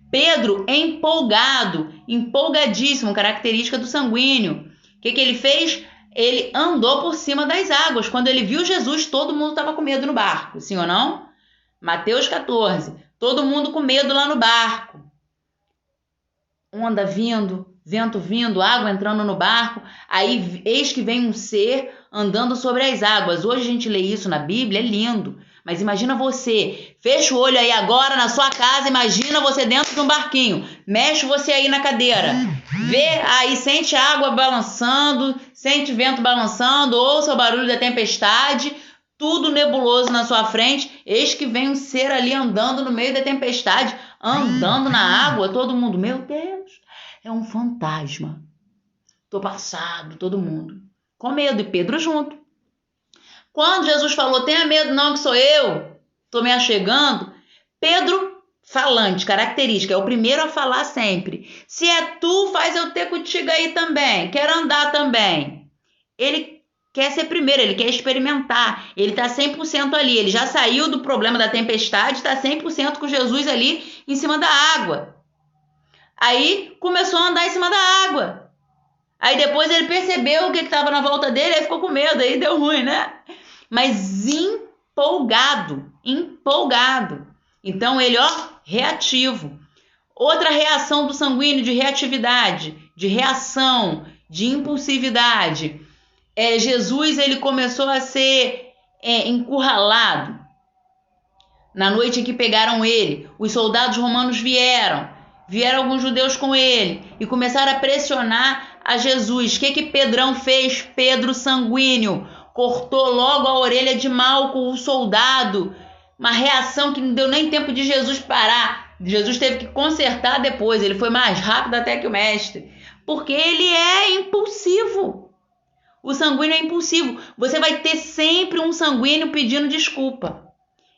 Pedro empolgado, empolgadíssimo, característica do sanguíneo. O que ele fez? ele andou por cima das águas. Quando ele viu Jesus, todo mundo estava com medo no barco, sim ou não? Mateus 14, todo mundo com medo lá no barco. Onda vindo, vento vindo, água entrando no barco. Aí eis que vem um ser andando sobre as águas. Hoje a gente lê isso na Bíblia, é lindo. Mas imagina você, fecha o olho aí agora na sua casa, imagina você dentro de um barquinho. Mexe você aí na cadeira. Vê aí, sente a água balançando, sente o vento balançando, ouça o barulho da tempestade, tudo nebuloso na sua frente. Eis que vem um ser ali andando no meio da tempestade, andando na água, todo mundo, meu Deus, é um fantasma. Tô passado, todo mundo com medo, e Pedro junto. Quando Jesus falou, tenha medo não que sou eu, tô me achegando, Pedro, falante, característica, é o primeiro a falar sempre. Se é tu, faz eu ter contigo aí também, quero andar também. Ele quer ser primeiro, ele quer experimentar, ele tá 100% ali, ele já saiu do problema da tempestade, tá 100% com Jesus ali em cima da água. Aí começou a andar em cima da água. Aí depois ele percebeu o que estava na volta dele, aí ficou com medo, aí deu ruim, né? Mas empolgado. Então ele, reativo. Outra reação do sanguíneo de reatividade, de reação, de impulsividade. Jesus, ele começou a ser encurralado. Na noite em que pegaram ele, os soldados romanos vieram alguns judeus com ele e começaram a pressionar a Jesus. O que Pedrão fez? Pedro sanguíneo cortou logo a orelha de Malco, o soldado. Uma reação que não deu nem tempo de Jesus parar. Jesus teve que consertar depois. Ele foi mais rápido até que o mestre. Porque ele é impulsivo. O sanguíneo é impulsivo. Você vai ter sempre um sanguíneo pedindo desculpa.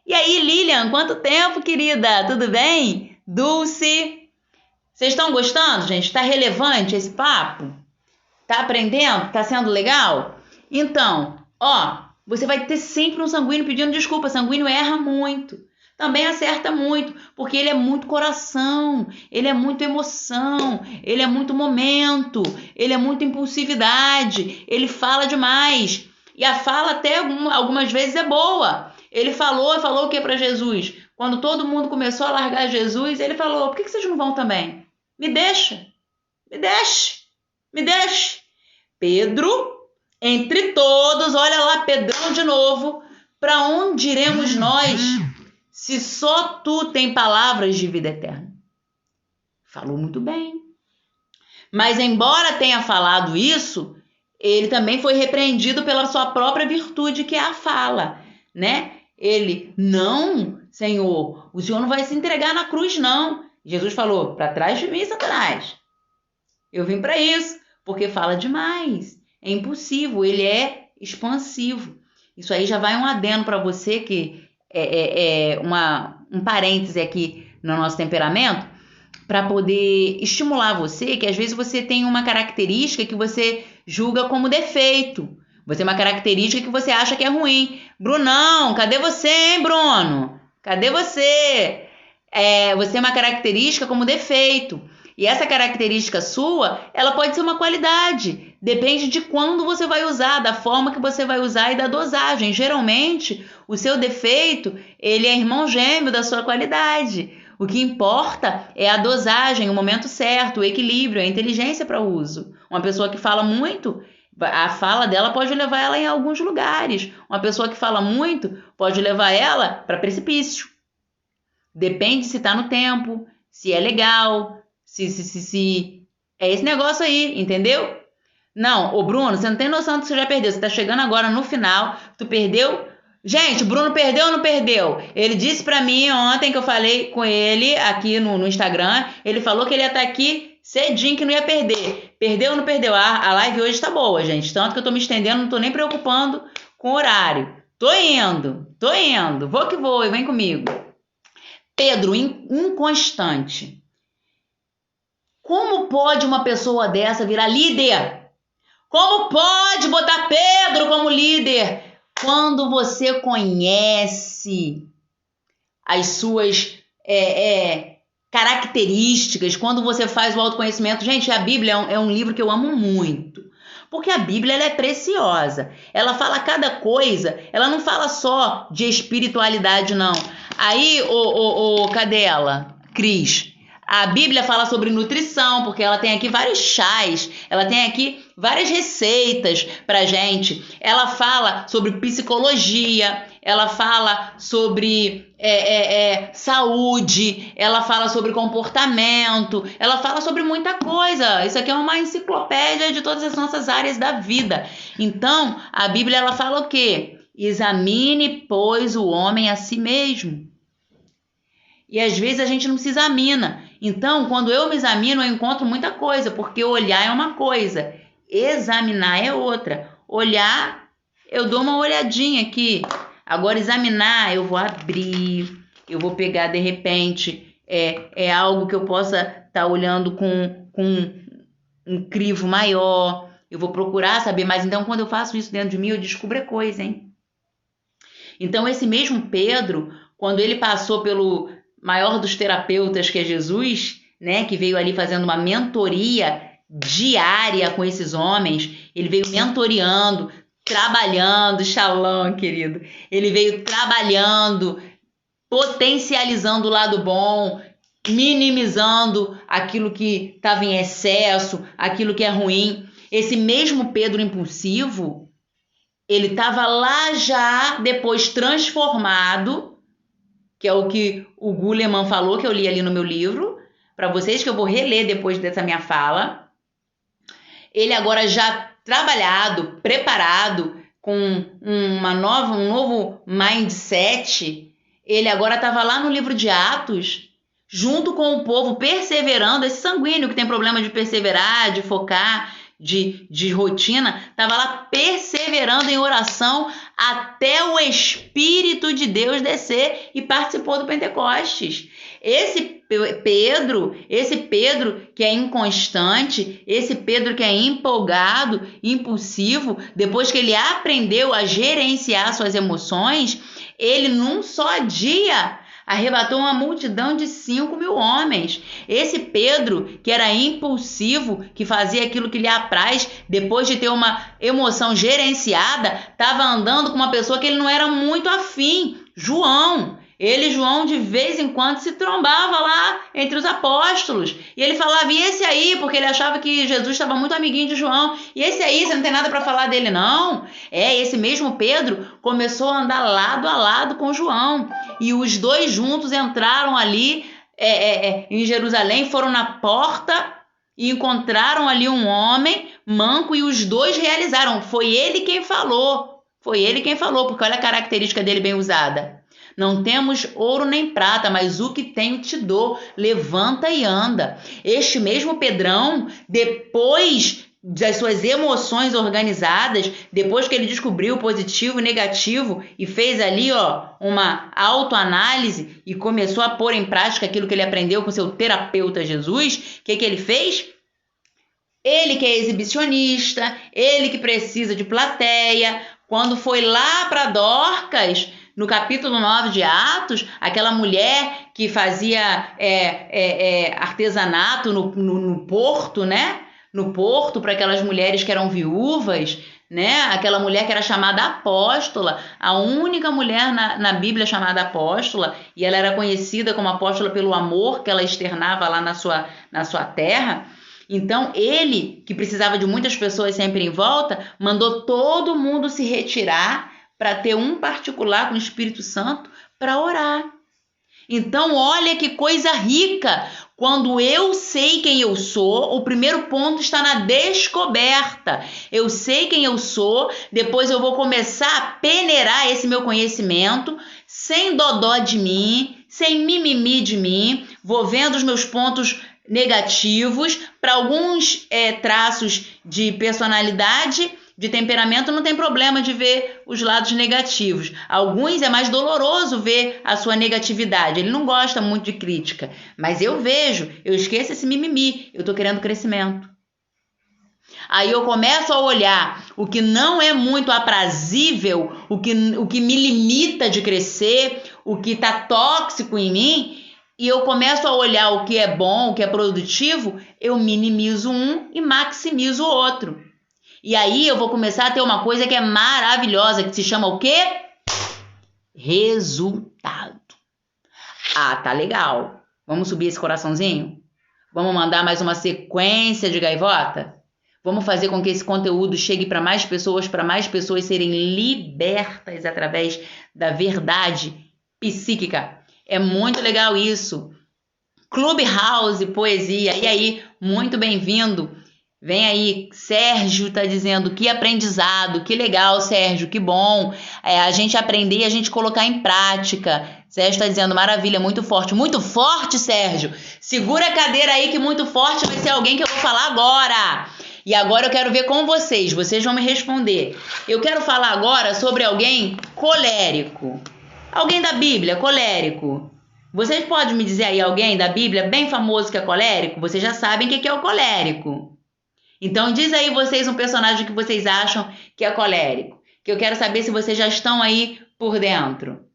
E aí, Lilian, quanto tempo, querida? Tudo bem? Dulce? Vocês estão gostando, gente? Está relevante esse papo? Tá aprendendo? Tá sendo legal? Então, você vai ter sempre um sanguíneo pedindo desculpa. Sanguíneo erra muito. Também acerta muito, porque ele é muito coração, ele é muito emoção, ele é muito momento, ele é muito impulsividade, ele fala demais. E a fala até algumas vezes é boa. Ele falou o que para Jesus? Quando todo mundo começou a largar Jesus, ele falou, por que vocês não vão também? Me deixa. Pedro, entre todos, olha lá, Pedrão de novo, para onde iremos nós, se só tu tem palavras de vida eterna? Falou muito bem. Mas embora tenha falado isso, ele também foi repreendido pela sua própria virtude, que é a fala, né? Ele, não, Senhor, o Senhor não vai se entregar na cruz, não. Jesus falou, para trás de mim, Satanás. Eu vim para isso, porque fala demais. É impulsivo, ele é expansivo. Isso aí já vai um adendo para você, que um parêntese aqui no nosso temperamento, para poder estimular você, que às vezes você tem uma característica que você julga como defeito. Você tem uma característica que você acha que é ruim. Brunão, cadê você, hein, Bruno? Cadê você? Você tem uma característica como defeito. E essa característica sua, ela pode ser uma qualidade. Depende de quando você vai usar, da forma que você vai usar e da dosagem. Geralmente, o seu defeito, ele é irmão gêmeo da sua qualidade. O que importa é a dosagem, o momento certo, o equilíbrio, a inteligência para o uso. Uma pessoa que fala muito, a fala dela pode levar ela em alguns lugares. Uma pessoa que fala muito pode levar ela para precipício. Depende se está no tempo, se é legal, se é esse negócio aí, entendeu? Não, ô Bruno, você não tem noção do que você já perdeu. Você está chegando agora no final, tu perdeu. Gente, o Bruno perdeu ou não perdeu? Ele disse pra mim ontem que eu falei com ele aqui no Instagram, ele falou que ele ia estar aqui cedinho, que não ia perder. Perdeu ou não perdeu? A live hoje tá boa, gente. Tanto que eu tô me estendendo, não tô nem preocupando com o horário. Tô indo. Vou que vou, vem comigo. Pedro, inconstante. Como pode uma pessoa dessa virar líder? Como pode botar Pedro como líder? Quando você conhece as suas características, quando você faz o autoconhecimento. Gente, a Bíblia é um livro que eu amo muito, Porque a Bíblia ela é preciosa. Ela fala cada coisa, ela não fala só de espiritualidade, não. Aí, cadê ela? Cris. A Bíblia fala sobre nutrição, porque ela tem aqui vários chás, ela tem aqui várias receitas pra gente. Ela fala sobre psicologia, ela fala sobre saúde, ela fala sobre comportamento, ela fala sobre muita coisa. Isso aqui é uma enciclopédia de todas as nossas áreas da vida. Então, a Bíblia ela fala o quê? Examine, pois, o homem a si mesmo. E às vezes a gente não se examina. Então, quando eu me examino, eu encontro muita coisa, porque olhar é uma coisa, examinar é outra. Olhar, eu dou uma olhadinha aqui. Agora, examinar, eu vou abrir, eu vou pegar, de repente, algo que eu possa estar olhando com um crivo maior. Eu vou procurar saber mais. Então, quando eu faço isso dentro de mim, eu descubro coisa, hein? Então, esse mesmo Pedro, quando ele passou pelo maior dos terapeutas, que é Jesus, né, que veio ali fazendo uma mentoria diária com esses homens, ele veio mentoreando, trabalhando, Shalom, querido, ele veio trabalhando, potencializando o lado bom, minimizando aquilo que estava em excesso, aquilo que é ruim. Esse mesmo Pedro impulsivo, ele estava lá já depois transformado, que é o que o Guleman falou, que eu li ali no meu livro, para vocês, que eu vou reler depois dessa minha fala. Ele agora já trabalhado, preparado, com um novo mindset, ele agora estava lá no livro de Atos, junto com o povo, perseverando, esse sanguíneo que tem problema de perseverar, de focar, de rotina, estava lá perseverando em oração até o Espírito de Deus descer e participou do Pentecostes. Esse Pedro que é inconstante, esse Pedro que é empolgado, impulsivo, depois que ele aprendeu a gerenciar suas emoções, ele num só dia arrebatou uma multidão de 5.000 homens. Esse Pedro, que era impulsivo, que fazia aquilo que lhe apraz, depois de ter uma emoção gerenciada, estava andando com uma pessoa que ele não era muito afim, João. João, de vez em quando se trombava lá entre os apóstolos. E ele falava, e esse aí? Porque ele achava que Jesus estava muito amiguinho de João. E esse aí, você não tem nada para falar dele, não? Esse mesmo Pedro começou a andar lado a lado com João. E os dois juntos entraram ali em Jerusalém, foram na porta e encontraram ali um homem manco e os dois realizaram. Foi ele quem falou, porque olha a característica dele bem usada. Não temos ouro nem prata, mas o que tenho te dou. Levanta e anda. Este mesmo Pedrão, depois das suas emoções organizadas, depois que ele descobriu o positivo e negativo e fez ali uma autoanálise e começou a pôr em prática aquilo que ele aprendeu com seu terapeuta Jesus, o que ele fez? Ele que é exibicionista, ele que precisa de plateia, quando foi lá para Dorcas, no capítulo 9 de Atos, aquela mulher que fazia artesanato no porto, né? No porto, para aquelas mulheres que eram viúvas, né? Aquela mulher que era chamada apóstola, a única mulher na Bíblia chamada apóstola, e ela era conhecida como apóstola pelo amor que ela externava lá na sua terra. Então, ele, que precisava de muitas pessoas sempre em volta, mandou todo mundo se retirar para ter um particular com o Espírito Santo para orar. Então, olha que coisa rica. Quando eu sei quem eu sou, o primeiro ponto está na descoberta. Eu sei quem eu sou, depois eu vou começar a peneirar esse meu conhecimento, sem dodó de mim, sem mimimi de mim, vou vendo os meus pontos negativos. Para alguns traços de personalidade, de temperamento, não tem problema de ver os lados negativos. Alguns é mais doloroso ver a sua negatividade. Ele não gosta muito de crítica. Mas eu vejo, eu esqueço esse mimimi. Eu estou querendo crescimento. Aí eu começo a olhar o que não é muito aprazível, o que me limita de crescer, o que está tóxico em mim, e eu começo a olhar o que é bom, o que é produtivo, eu minimizo um e maximizo o outro. E aí eu vou começar a ter uma coisa que é maravilhosa, que se chama o quê? Resultado. Ah, tá legal. Vamos subir esse coraçãozinho? Vamos mandar mais uma sequência de gaivota? Vamos fazer com que esse conteúdo chegue para mais pessoas serem libertas através da verdade psíquica. É muito legal isso. Clubhouse, poesia. E aí, muito bem-vindo. Vem aí, Sérgio tá dizendo que aprendizado, que legal, Sérgio, que bom. A gente aprender e a gente colocar em prática. Sérgio tá dizendo, maravilha, muito forte, Sérgio. Segura a cadeira aí que muito forte vai ser alguém que eu vou falar agora. E agora eu quero ver com vocês vão me responder. Eu quero falar agora sobre alguém colérico. Alguém da Bíblia, colérico. Vocês podem me dizer aí alguém da Bíblia bem famoso que é colérico? Vocês já sabem o que é o colérico. Então diz aí vocês um personagem que vocês acham que é colérico. Que eu quero saber se vocês já estão aí por dentro.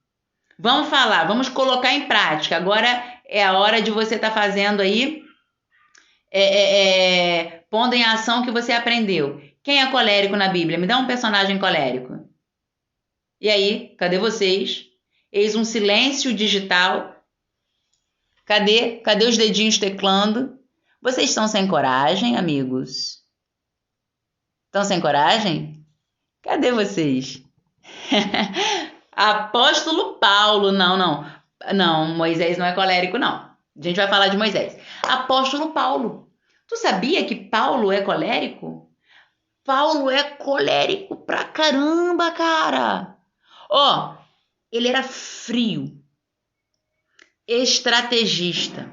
Vamos falar, vamos colocar em prática. Agora é a hora de você estar fazendo aí, pondo em ação o que você aprendeu. Quem é colérico na Bíblia? Me dá um personagem colérico. E aí, cadê vocês? Eis um silêncio digital. Cadê os dedinhos teclando? Vocês estão sem coragem, amigos? Estão sem coragem? Cadê vocês? Apóstolo Paulo. Não, Moisés não é colérico, não. A gente vai falar de Moisés. Apóstolo Paulo. Tu sabia que Paulo é colérico? Paulo é colérico pra caramba, cara. Ó, ele era frio, estrategista,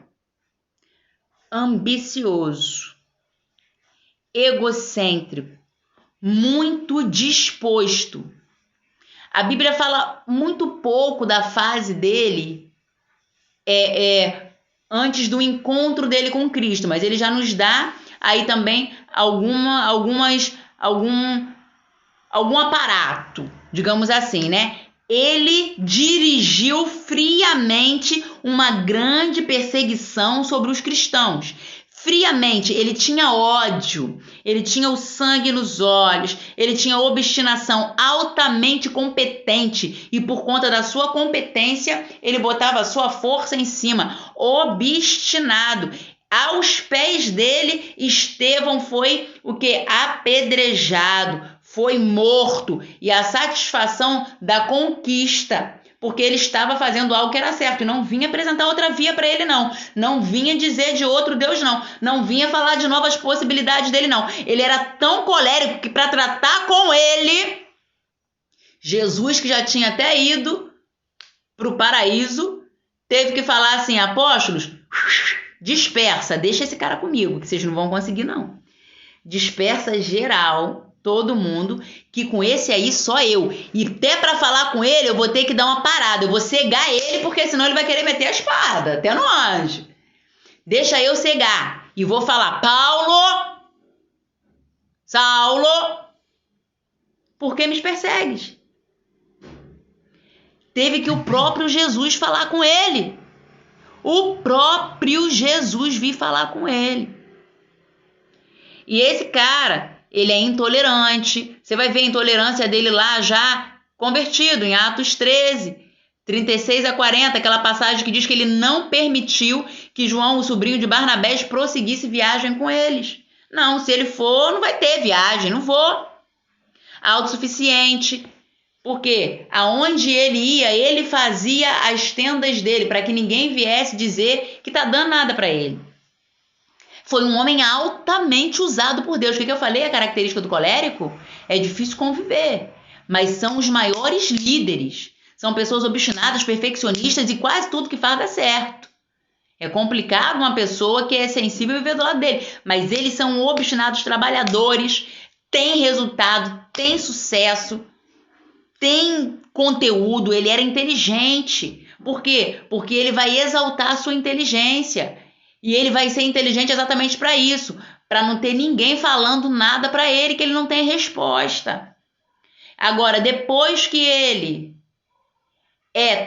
ambicioso, egocêntrico, muito disposto. A Bíblia fala muito pouco da fase dele antes do encontro dele com Cristo, mas ele já nos dá aí também algum aparato, digamos assim, né? Ele dirigiu friamente uma grande perseguição sobre os cristãos. Friamente, ele tinha ódio, ele tinha o sangue nos olhos, ele tinha obstinação, altamente competente, e por conta da sua competência, ele botava a sua força em cima, obstinado. Aos pés dele, Estevão foi o que? Apedrejado, foi morto, e a satisfação da conquista, porque ele estava fazendo algo que era certo, e não vinha apresentar outra via para ele, não vinha dizer de outro Deus, não vinha falar de novas possibilidades dele, não. Ele era tão colérico que para tratar com ele, Jesus, que já tinha até ido para o paraíso, teve que falar assim, apóstolos, dispersa, deixa esse cara comigo, que vocês não vão conseguir, não. Dispersa geral, todo mundo, que com esse aí só eu. E até para falar com ele, eu vou ter que dar uma parada. Eu vou cegar ele, porque senão ele vai querer meter a espada, até no anjo. Deixa eu cegar. E vou falar, Saulo, por que me persegues? Teve que o próprio Jesus falar com ele. O próprio Jesus vir falar com ele. E esse cara, ele é intolerante. Você vai ver a intolerância dele lá já convertido, em Atos 13, 36 a 40, aquela passagem que diz que ele não permitiu que João, o sobrinho de Barnabé, prosseguisse viagem com eles. Não, se ele for, não vai ter viagem, não vou. Autossuficiente. Porque aonde ele ia, ele fazia as tendas dele, para que ninguém viesse dizer que tá dando nada para ele. Foi um homem altamente usado por Deus. O que eu falei? A característica do colérico é difícil conviver, mas são os maiores líderes. São pessoas obstinadas, perfeccionistas e quase tudo que faz dá certo. É complicado uma pessoa que é sensível viver do lado dele, mas eles são obstinados, trabalhadores, têm resultado, têm sucesso, têm conteúdo. Ele era inteligente. Por quê? Porque ele vai exaltar a sua inteligência. E ele vai ser inteligente exatamente para isso, para não ter ninguém falando nada para ele que ele não tem resposta. Agora, depois que ele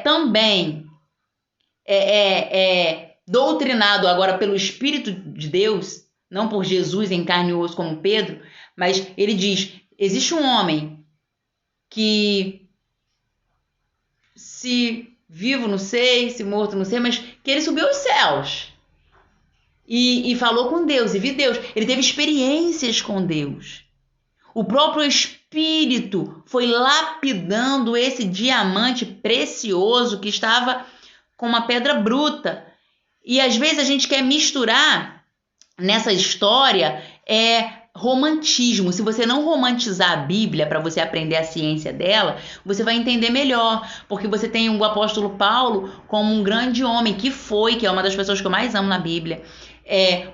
também doutrinado agora pelo Espírito de Deus, não por Jesus em carne e osso como Pedro, Mas ele diz, existe um homem que, se vivo não sei, se morto não sei, mas que ele subiu aos céus e falou com Deus e viu Deus. Ele teve experiências com Deus. O próprio Espírito foi lapidando esse diamante precioso que estava com uma pedra bruta. E às vezes a gente quer misturar nessa história romantismo. Se você não romantizar a Bíblia para você aprender a ciência dela, você vai entender melhor, porque você tem o apóstolo Paulo como um grande homem que é uma das pessoas que eu mais amo na Bíblia.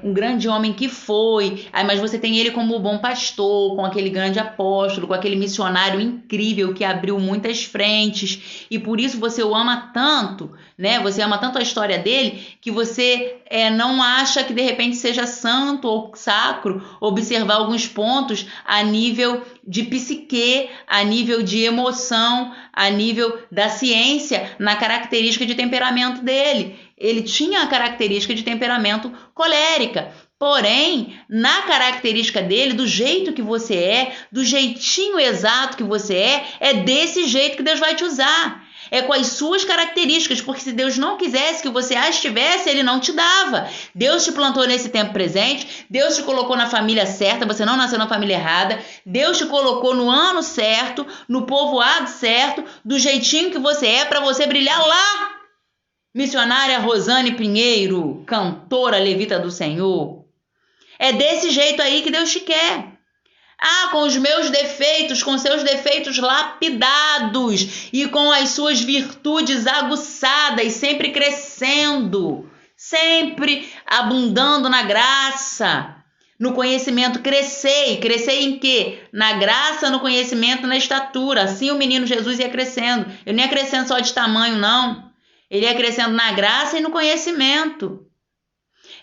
Um grande homem que foi, mas você tem ele como o bom pastor, com aquele grande apóstolo, com aquele missionário incrível que abriu muitas frentes, e por isso você o ama tanto, né? Você ama tanto a história dele, que você não acha que de repente seja santo ou sacro observar alguns pontos a nível de psique, a nível de emoção, a nível da ciência, na característica de temperamento dele. Ele tinha a característica de temperamento colérica, porém, na característica dele, do jeito que você do jeitinho exato que você é desse jeito que Deus vai te usar. É com as suas características, porque se Deus não quisesse que você as tivesse, Ele não te dava. Deus te plantou nesse tempo presente, Deus te colocou na família certa, você não nasceu na família errada, Deus te colocou no ano certo, no povoado certo, do jeitinho que você para você brilhar lá. Missionária Rosane Pinheiro, cantora levita do Senhor. É desse jeito aí que Deus te quer. Com os meus defeitos, com seus defeitos lapidados e com as suas virtudes aguçadas, sempre crescendo, sempre abundando na graça, no conhecimento. Crescei em quê? Na graça, no conhecimento, na estatura. Assim o menino Jesus ia crescendo. Ele não ia crescendo só de tamanho, não. Ele ia crescendo na graça e no conhecimento.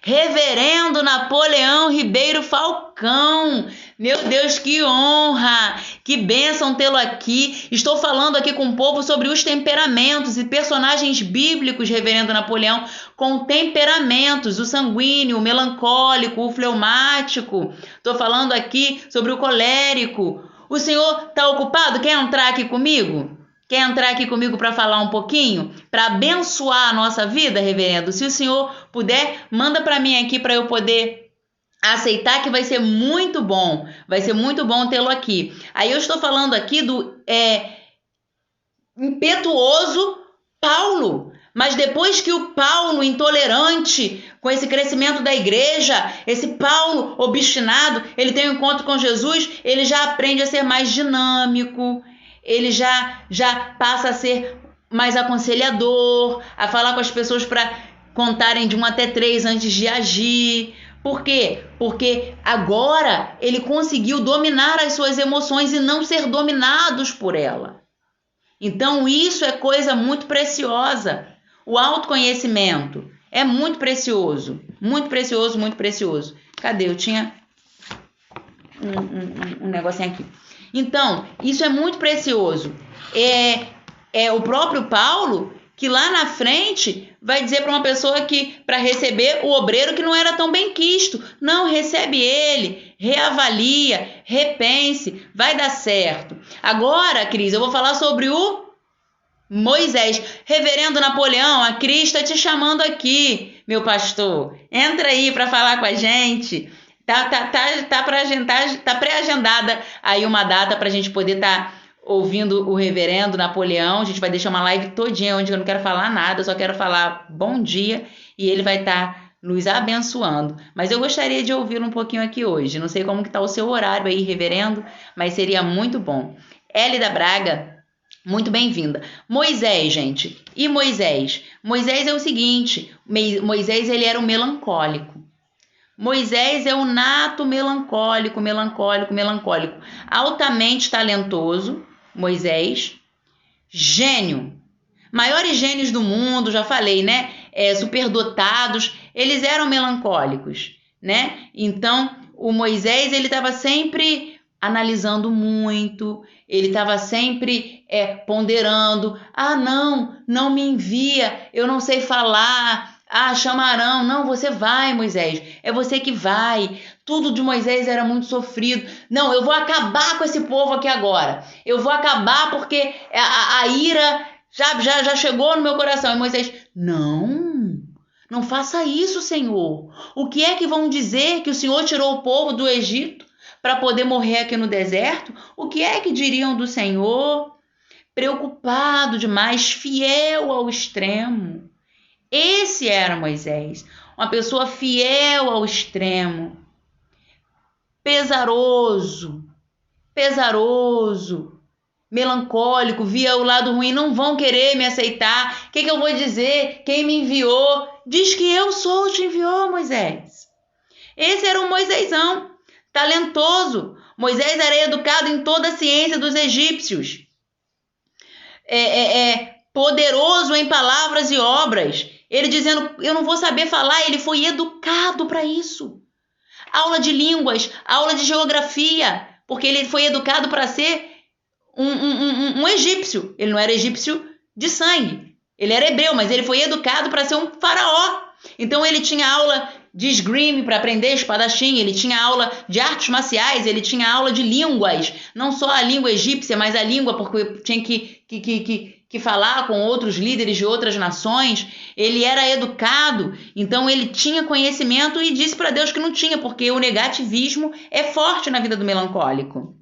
Reverendo Napoleão Ribeiro Falcão, meu Deus, que honra, que bênção tê-lo aqui. Estou falando aqui com o povo sobre os temperamentos e personagens bíblicos, Reverendo Napoleão, com temperamentos, o sanguíneo, o melancólico, o fleumático. Estou falando aqui sobre o colérico. O senhor está ocupado? Quer entrar aqui comigo? Quer entrar aqui comigo para falar um pouquinho? Para abençoar a nossa vida, reverendo? Se o senhor puder, manda para mim aqui para eu poder aceitar, que vai ser muito bom. Vai ser muito bom tê-lo aqui. Aí eu estou falando aqui do impetuoso Paulo. Mas depois que o Paulo intolerante, com esse crescimento da igreja, esse Paulo obstinado, ele tem um encontro com Jesus, ele já aprende a ser mais dinâmico, ele já passa a ser mais aconselhador, a falar com as pessoas para contarem de 1 até 3 antes de agir. Por quê? Porque agora ele conseguiu dominar as suas emoções e não ser dominados por ela. Então isso é coisa muito preciosa. O autoconhecimento é muito precioso. Muito precioso, muito precioso. Cadê? Eu tinha um negocinho aqui. Então, isso é muito precioso. É o próprio Paulo que lá na frente vai dizer para uma pessoa que, para receber o obreiro que não era tão bem quisto, não, recebe ele, reavalia, repense, vai dar certo. Agora, Cris, eu vou falar sobre o Moisés. Reverendo Napoleão, a Cris está te chamando aqui, meu pastor. Entra aí para falar com a gente. Tá pré-agendada aí uma data para a gente poder estar ouvindo o reverendo Napoleão. A gente vai deixar uma live todinha onde eu não quero falar nada, eu só quero falar bom dia e ele vai estar nos abençoando. Mas eu gostaria de ouvi-lo um pouquinho aqui hoje. Não sei como que tá o seu horário aí, reverendo, mas seria muito bom. Hélida Braga, muito bem-vinda. Moisés, gente. E Moisés? Moisés é o seguinte, Moisés ele era um melancólico. Moisés é o nato melancólico, altamente talentoso, Moisés, gênio, maiores gênios do mundo, já falei, né? Superdotados, eles eram melancólicos, né? Então, o Moisés, ele estava sempre analisando muito, ele estava sempre ponderando, não me envia, eu não sei falar, chama Arão. Não, você vai, Moisés. É você que vai. Tudo de Moisés era muito sofrido. Não, eu vou acabar com esse povo aqui agora. Eu vou acabar porque a ira já chegou no meu coração. E Moisés, não faça isso, Senhor. O que é que vão dizer que o Senhor tirou o povo do Egito para poder morrer aqui no deserto? O que é que diriam do Senhor? Preocupado demais, fiel ao extremo. Esse era Moisés, uma pessoa fiel ao extremo, pesaroso, melancólico, via o lado ruim, não vão querer me aceitar, o que eu vou dizer? Quem me enviou? Diz que eu sou, te enviou, Moisés. Esse era um Moisésão, talentoso. Moisés era educado em toda a ciência dos egípcios. Poderoso em palavras e obras. Ele dizendo, eu não vou saber falar, ele foi educado para isso. Aula de línguas, aula de geografia, porque ele foi educado para ser um egípcio. Ele não era egípcio de sangue, ele era hebreu, mas ele foi educado para ser um faraó. Então ele tinha aula de esgrime para aprender espadachim, ele tinha aula de artes marciais, ele tinha aula de línguas, não só a língua egípcia, mas a língua porque tinha que falar com outros líderes de outras nações. Ele era educado, então ele tinha conhecimento e disse para Deus que não tinha, porque o negativismo é forte na vida do melancólico.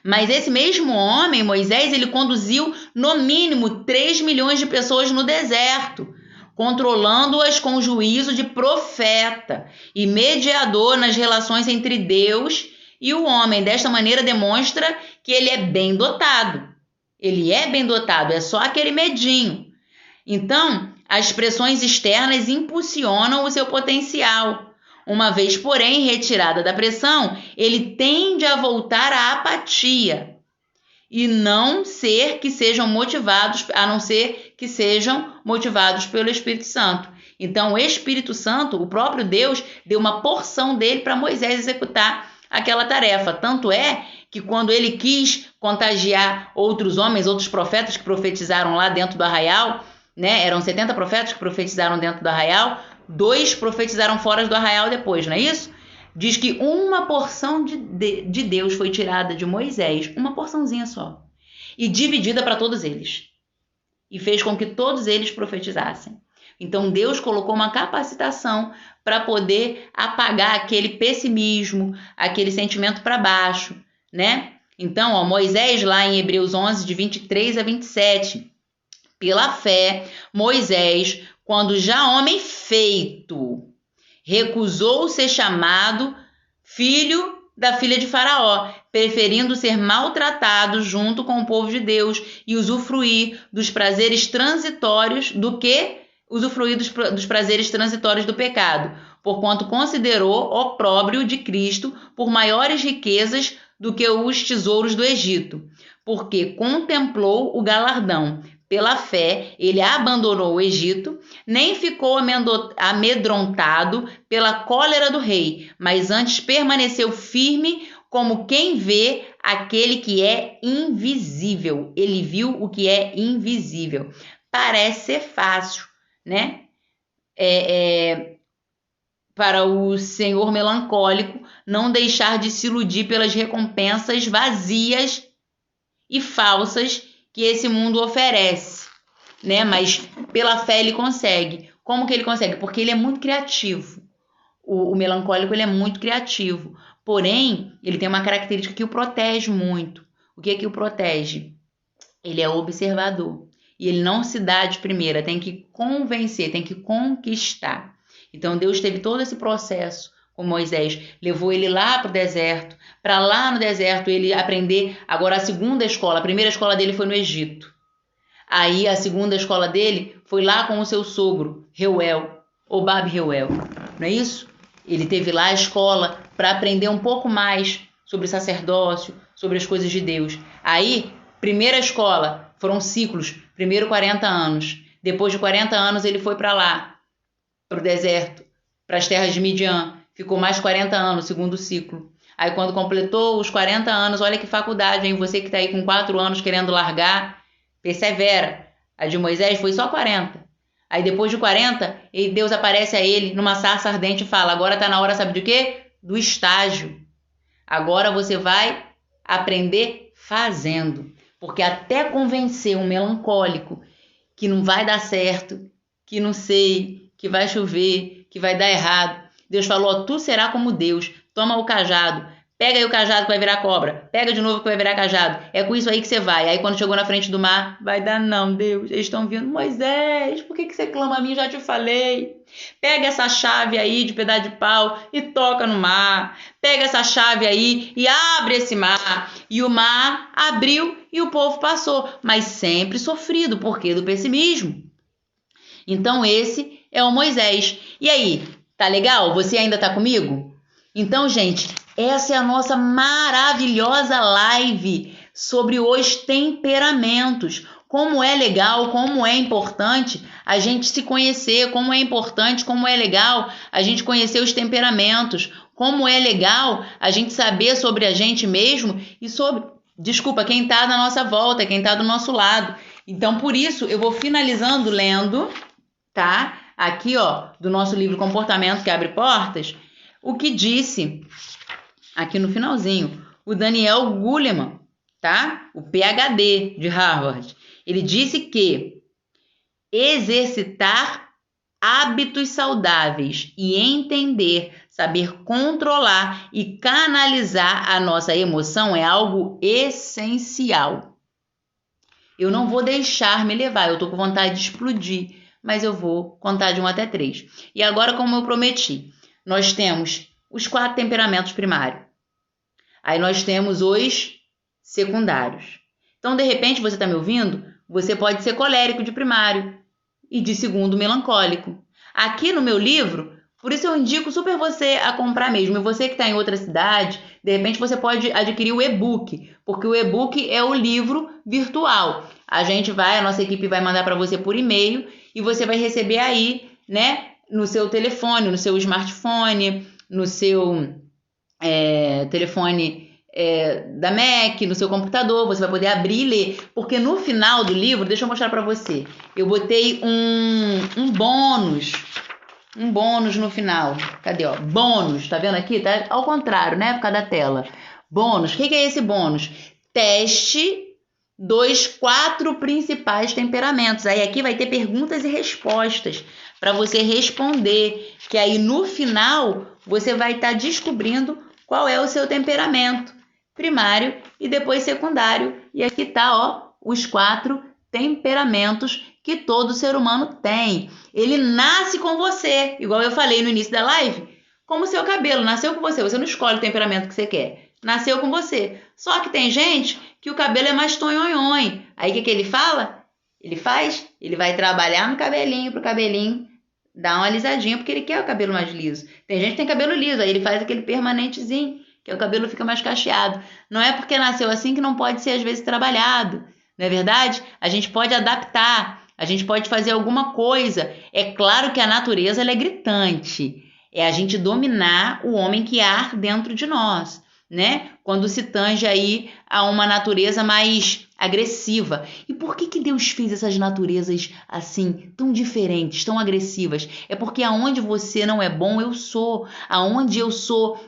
Mas esse mesmo homem, Moisés, ele conduziu no mínimo 3 milhões de pessoas no deserto, controlando-as com juízo de profeta e mediador nas relações entre Deus e o homem. Desta maneira demonstra que ele é bem dotado. Ele é bem dotado, é só aquele medinho. Então, as pressões externas impulsionam o seu potencial. Uma vez, porém, retirada da pressão, ele tende a voltar à apatia e a não ser que sejam motivados pelo Espírito Santo. Então, o Espírito Santo, o próprio Deus, deu uma porção dele para Moisés executar aquela tarefa. Tanto é que quando ele quis contagiar outros homens, outros profetas que profetizaram lá dentro do arraial, né? Eram 70 profetas que profetizaram dentro do arraial, 2 profetizaram fora do arraial depois, não é isso? Diz que uma porção de Deus foi tirada de Moisés, uma porçãozinha só, e dividida para todos eles. E fez com que todos eles profetizassem. Então Deus colocou uma capacitação para poder apagar aquele pessimismo, aquele sentimento para baixo, né? Então, Moisés lá em Hebreus 11, de 23 a 27, pela fé, Moisés, quando já homem feito, recusou ser chamado filho da filha de Faraó, preferindo ser maltratado junto com o povo de Deus e usufruir dos prazeres transitórios dos prazeres transitórios do pecado, porquanto considerou opróbrio de Cristo por maiores riquezas do que os tesouros do Egito, porque contemplou o galardão. Pela fé, ele abandonou o Egito, nem ficou amedrontado pela cólera do rei, mas antes permaneceu firme como quem vê aquele que é invisível. Ele viu o que é invisível. Parece ser fácil, né? Para o senhor melancólico não deixar de se iludir pelas recompensas vazias e falsas que esse mundo oferece, né? Mas pela fé ele consegue. Como que ele consegue? Porque ele é muito criativo. O melancólico, ele é muito criativo. Porém, ele tem uma característica que o protege muito. O que é que o protege? Ele é observador. E ele não se dá de primeira, tem que convencer, tem que conquistar. Então Deus teve todo esse processo com Moisés, levou ele lá para o deserto, para lá no deserto ele aprender agora a segunda escola. A primeira escola dele foi no Egito. Aí a segunda escola dele foi lá com o seu sogro, Reuel, Hobab Reuel, não é isso? Ele teve lá a escola para aprender um pouco mais sobre sacerdócio, sobre as coisas de Deus. Aí, primeira escola, foram ciclos, primeiro 40 anos. Depois de 40 anos ele foi para lá, para o deserto, para as terras de Midian. Ficou mais 40 anos, segundo ciclo. Aí quando completou os 40 anos, olha que faculdade, hein? Você que está aí com 4 anos querendo largar, persevera. A de Moisés foi só 40. Aí depois de 40, Deus aparece a ele numa sarça ardente e fala, agora está na hora, sabe de quê? Do estágio. Agora você vai aprender fazendo. Porque até convencer um melancólico que não vai dar certo, que não sei, que vai chover, que vai dar errado, Deus falou, tu será como Deus, toma o cajado, pega aí o cajado que vai virar cobra, pega de novo que vai virar cajado, é com isso aí que você vai. Aí quando chegou na frente do mar, vai dar não, Deus, eles estão vindo, Moisés, por que você clama a mim? Já te falei. Pega essa chave aí de pedaço de pau e toca no mar. Pega essa chave aí e abre esse mar. E o mar abriu e o povo passou, mas sempre sofrido, porque do pessimismo. Então esse é o Moisés. E aí, tá legal? Você ainda tá comigo? Então, gente, essa é a nossa maravilhosa live sobre os temperamentos. Como é legal, como é importante a gente se conhecer, como é importante, como é legal a gente conhecer os temperamentos, como é legal a gente saber sobre a gente mesmo e sobre, quem está na nossa volta, quem está do nosso lado. Então, por isso, eu vou finalizando lendo, tá? Aqui, ó, do nosso livro Comportamento que Abre Portas, o que disse, aqui no finalzinho, o Daniel Goleman, tá? O PhD de Harvard. Ele disse que exercitar hábitos saudáveis e entender, saber controlar e canalizar a nossa emoção é algo essencial. Eu não vou deixar me levar, eu tô com vontade de explodir, mas eu vou contar de 1 até 3. E agora, como eu prometi, nós temos os 4 temperamentos primários. Aí nós temos os secundários. Então, de repente, você está me ouvindo? Você pode ser colérico de primário e de segundo melancólico. Aqui no meu livro, por isso eu indico super você a comprar mesmo. E você que está em outra cidade, de repente você pode adquirir o e-book, porque o e-book é o livro virtual. A nossa equipe vai mandar para você por e-mail e você vai receber aí, né, no seu telefone, no seu smartphone, no seu telefone da Mac, no seu computador, você vai poder abrir e ler, porque no final do livro, deixa eu mostrar para você, eu botei um bônus no final, cadê, ó, bônus, tá vendo aqui? Tá ao contrário, né, por causa da tela, bônus, o que é esse bônus? Teste dos 4 principais temperamentos, aí aqui vai ter perguntas e respostas, para você responder, que aí no final você vai estar descobrindo qual é o seu temperamento primário e depois secundário. E aqui tá, ó, os 4 temperamentos que todo ser humano tem. Ele nasce com você, igual eu falei no início da live, como o seu cabelo, nasceu com você. Você não escolhe o temperamento que você quer, nasceu com você. Só que tem gente que o cabelo é mais tonhonhon. Aí o que ele fala? Ele vai trabalhar no cabelinho, pro cabelinho dar uma alisadinha, porque ele quer o cabelo mais liso. Tem gente que tem cabelo liso, aí ele faz aquele permanentezinho, que o cabelo fica mais cacheado. Não é porque nasceu assim que não pode ser, às vezes, trabalhado. Não é verdade? A gente pode adaptar, a gente pode fazer alguma coisa. É claro que a natureza ela é gritante. É a gente dominar o homem que há dentro de nós, né? Quando se tange aí a uma natureza mais agressiva. E por que Deus fez essas naturezas assim, tão diferentes, tão agressivas? É porque aonde você não é bom, eu sou. Aonde eu sou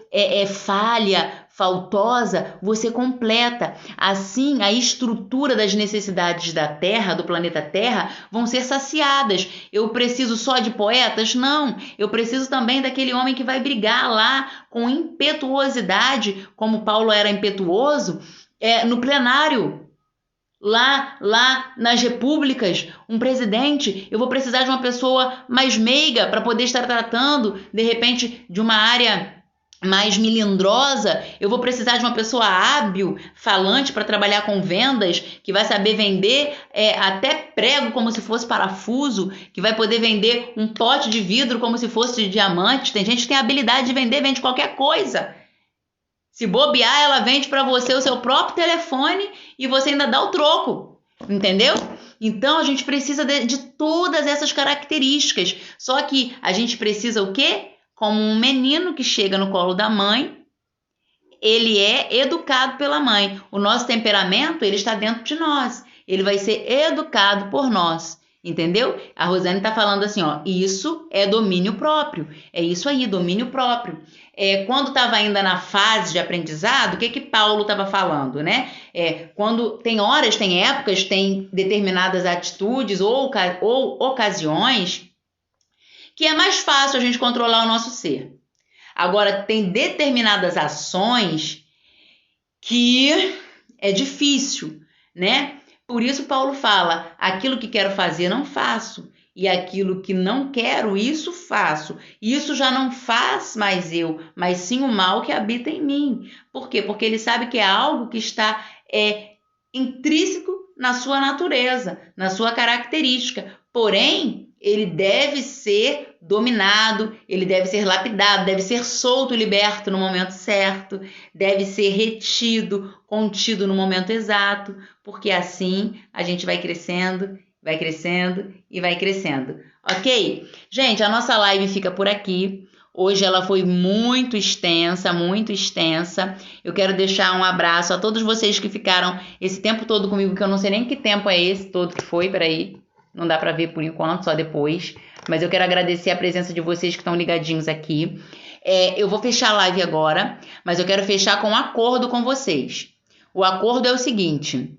falha, faltosa, você completa. Assim, a estrutura das necessidades da Terra, do planeta Terra, vão ser saciadas. Eu preciso só de poetas? Não. Eu preciso também daquele homem que vai brigar lá com impetuosidade, como Paulo era impetuoso, no plenário. Lá nas repúblicas, um presidente, eu vou precisar de uma pessoa mais meiga para poder estar tratando, de repente, de uma área mais melindrosa. Eu vou precisar de uma pessoa hábil, falante, para trabalhar com vendas, que vai saber vender até prego como se fosse parafuso, que vai poder vender um pote de vidro como se fosse de diamante. Tem gente que tem a habilidade de vender, vende qualquer coisa. Se bobear, ela vende para você o seu próprio telefone e você ainda dá o troco, entendeu? Então, a gente precisa de todas essas características. Só que a gente precisa o quê? Como um menino que chega no colo da mãe, ele é educado pela mãe. O nosso temperamento, ele está dentro de nós. Ele vai ser educado por nós. Entendeu? A Rosane está falando assim, ó, isso é domínio próprio. É isso aí, domínio próprio. Quando estava ainda na fase de aprendizado, o que Paulo estava falando, né? Quando tem horas, tem épocas, tem determinadas atitudes ou ocasiões que é mais fácil a gente controlar o nosso ser. Agora, tem determinadas ações que é difícil, né? Por isso Paulo fala, aquilo que quero fazer não faço, e aquilo que não quero, isso faço. Isso já não faz mais eu, mas sim o mal que habita em mim. Por quê? Porque ele sabe que é algo que está intrínseco na sua natureza, na sua característica. Porém, ele deve ser dominado, ele deve ser lapidado, deve ser solto e liberto no momento certo, deve ser retido, contido no momento exato, porque assim a gente vai crescendo e vai crescendo. Ok? Gente, a nossa live fica por aqui. Hoje ela foi muito extensa, muito extensa. Eu quero deixar um abraço a todos vocês que ficaram esse tempo todo comigo, que eu não sei nem que tempo é esse todo que foi, peraí. Não dá para ver por enquanto, só depois. Mas eu quero agradecer a presença de vocês que estão ligadinhos aqui. Eu vou fechar a live agora, mas eu quero fechar com um acordo com vocês. O acordo é o seguinte.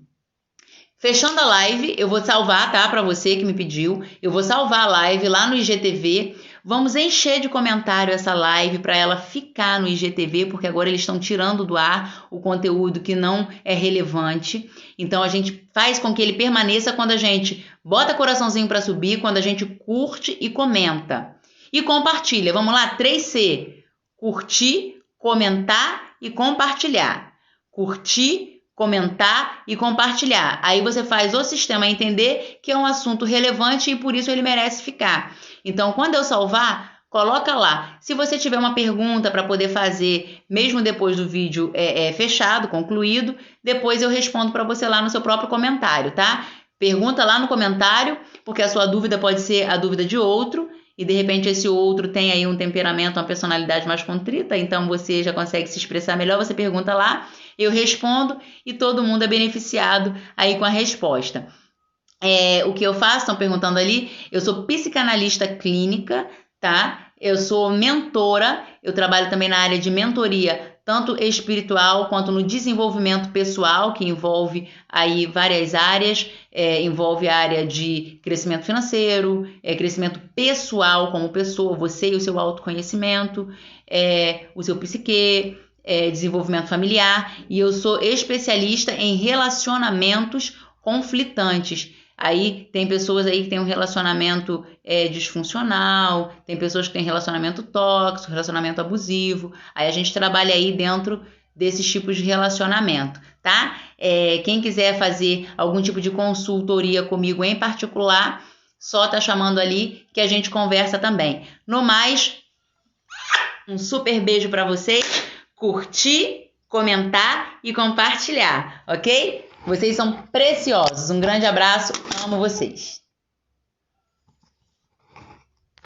Fechando a live, eu vou salvar, tá? Para você que me pediu. Eu vou salvar a live lá no IGTV. Vamos encher de comentário essa live para ela ficar no IGTV, porque agora eles estão tirando do ar o conteúdo que não é relevante. Então a gente faz com que ele permaneça quando a gente bota coraçãozinho para subir, quando a gente curte e comenta. E compartilha. Vamos lá? 3C. Curtir, comentar e compartilhar. Curtir, comentar e compartilhar. Aí você faz o sistema entender que é um assunto relevante e por isso ele merece ficar. Então, quando eu salvar, coloca lá. Se você tiver uma pergunta para poder fazer, mesmo depois do vídeo fechado, concluído, depois eu respondo para você lá no seu próprio comentário, tá? Pergunta lá no comentário, porque a sua dúvida pode ser a dúvida de outro, e de repente esse outro tem aí um temperamento, uma personalidade mais contrita, então você já consegue se expressar melhor, você pergunta lá, eu respondo e todo mundo é beneficiado aí com a resposta. O que eu faço, estão perguntando ali, eu sou psicanalista clínica, tá? Eu sou mentora, eu trabalho também na área de mentoria, tanto espiritual quanto no desenvolvimento pessoal, que envolve aí várias áreas, envolve a área de crescimento financeiro, crescimento pessoal como pessoa, você e o seu autoconhecimento, o seu psique, desenvolvimento familiar, e eu sou especialista em relacionamentos conflitantes. Aí tem pessoas aí que têm um relacionamento disfuncional, tem pessoas que têm relacionamento tóxico, relacionamento abusivo. Aí a gente trabalha aí dentro desses tipos de relacionamento, tá? Quem quiser fazer algum tipo de consultoria comigo em particular, só tá chamando ali que a gente conversa também. No mais, um super beijo para vocês, curtir, comentar e compartilhar, ok? Vocês são preciosos. Um grande abraço. Amo vocês.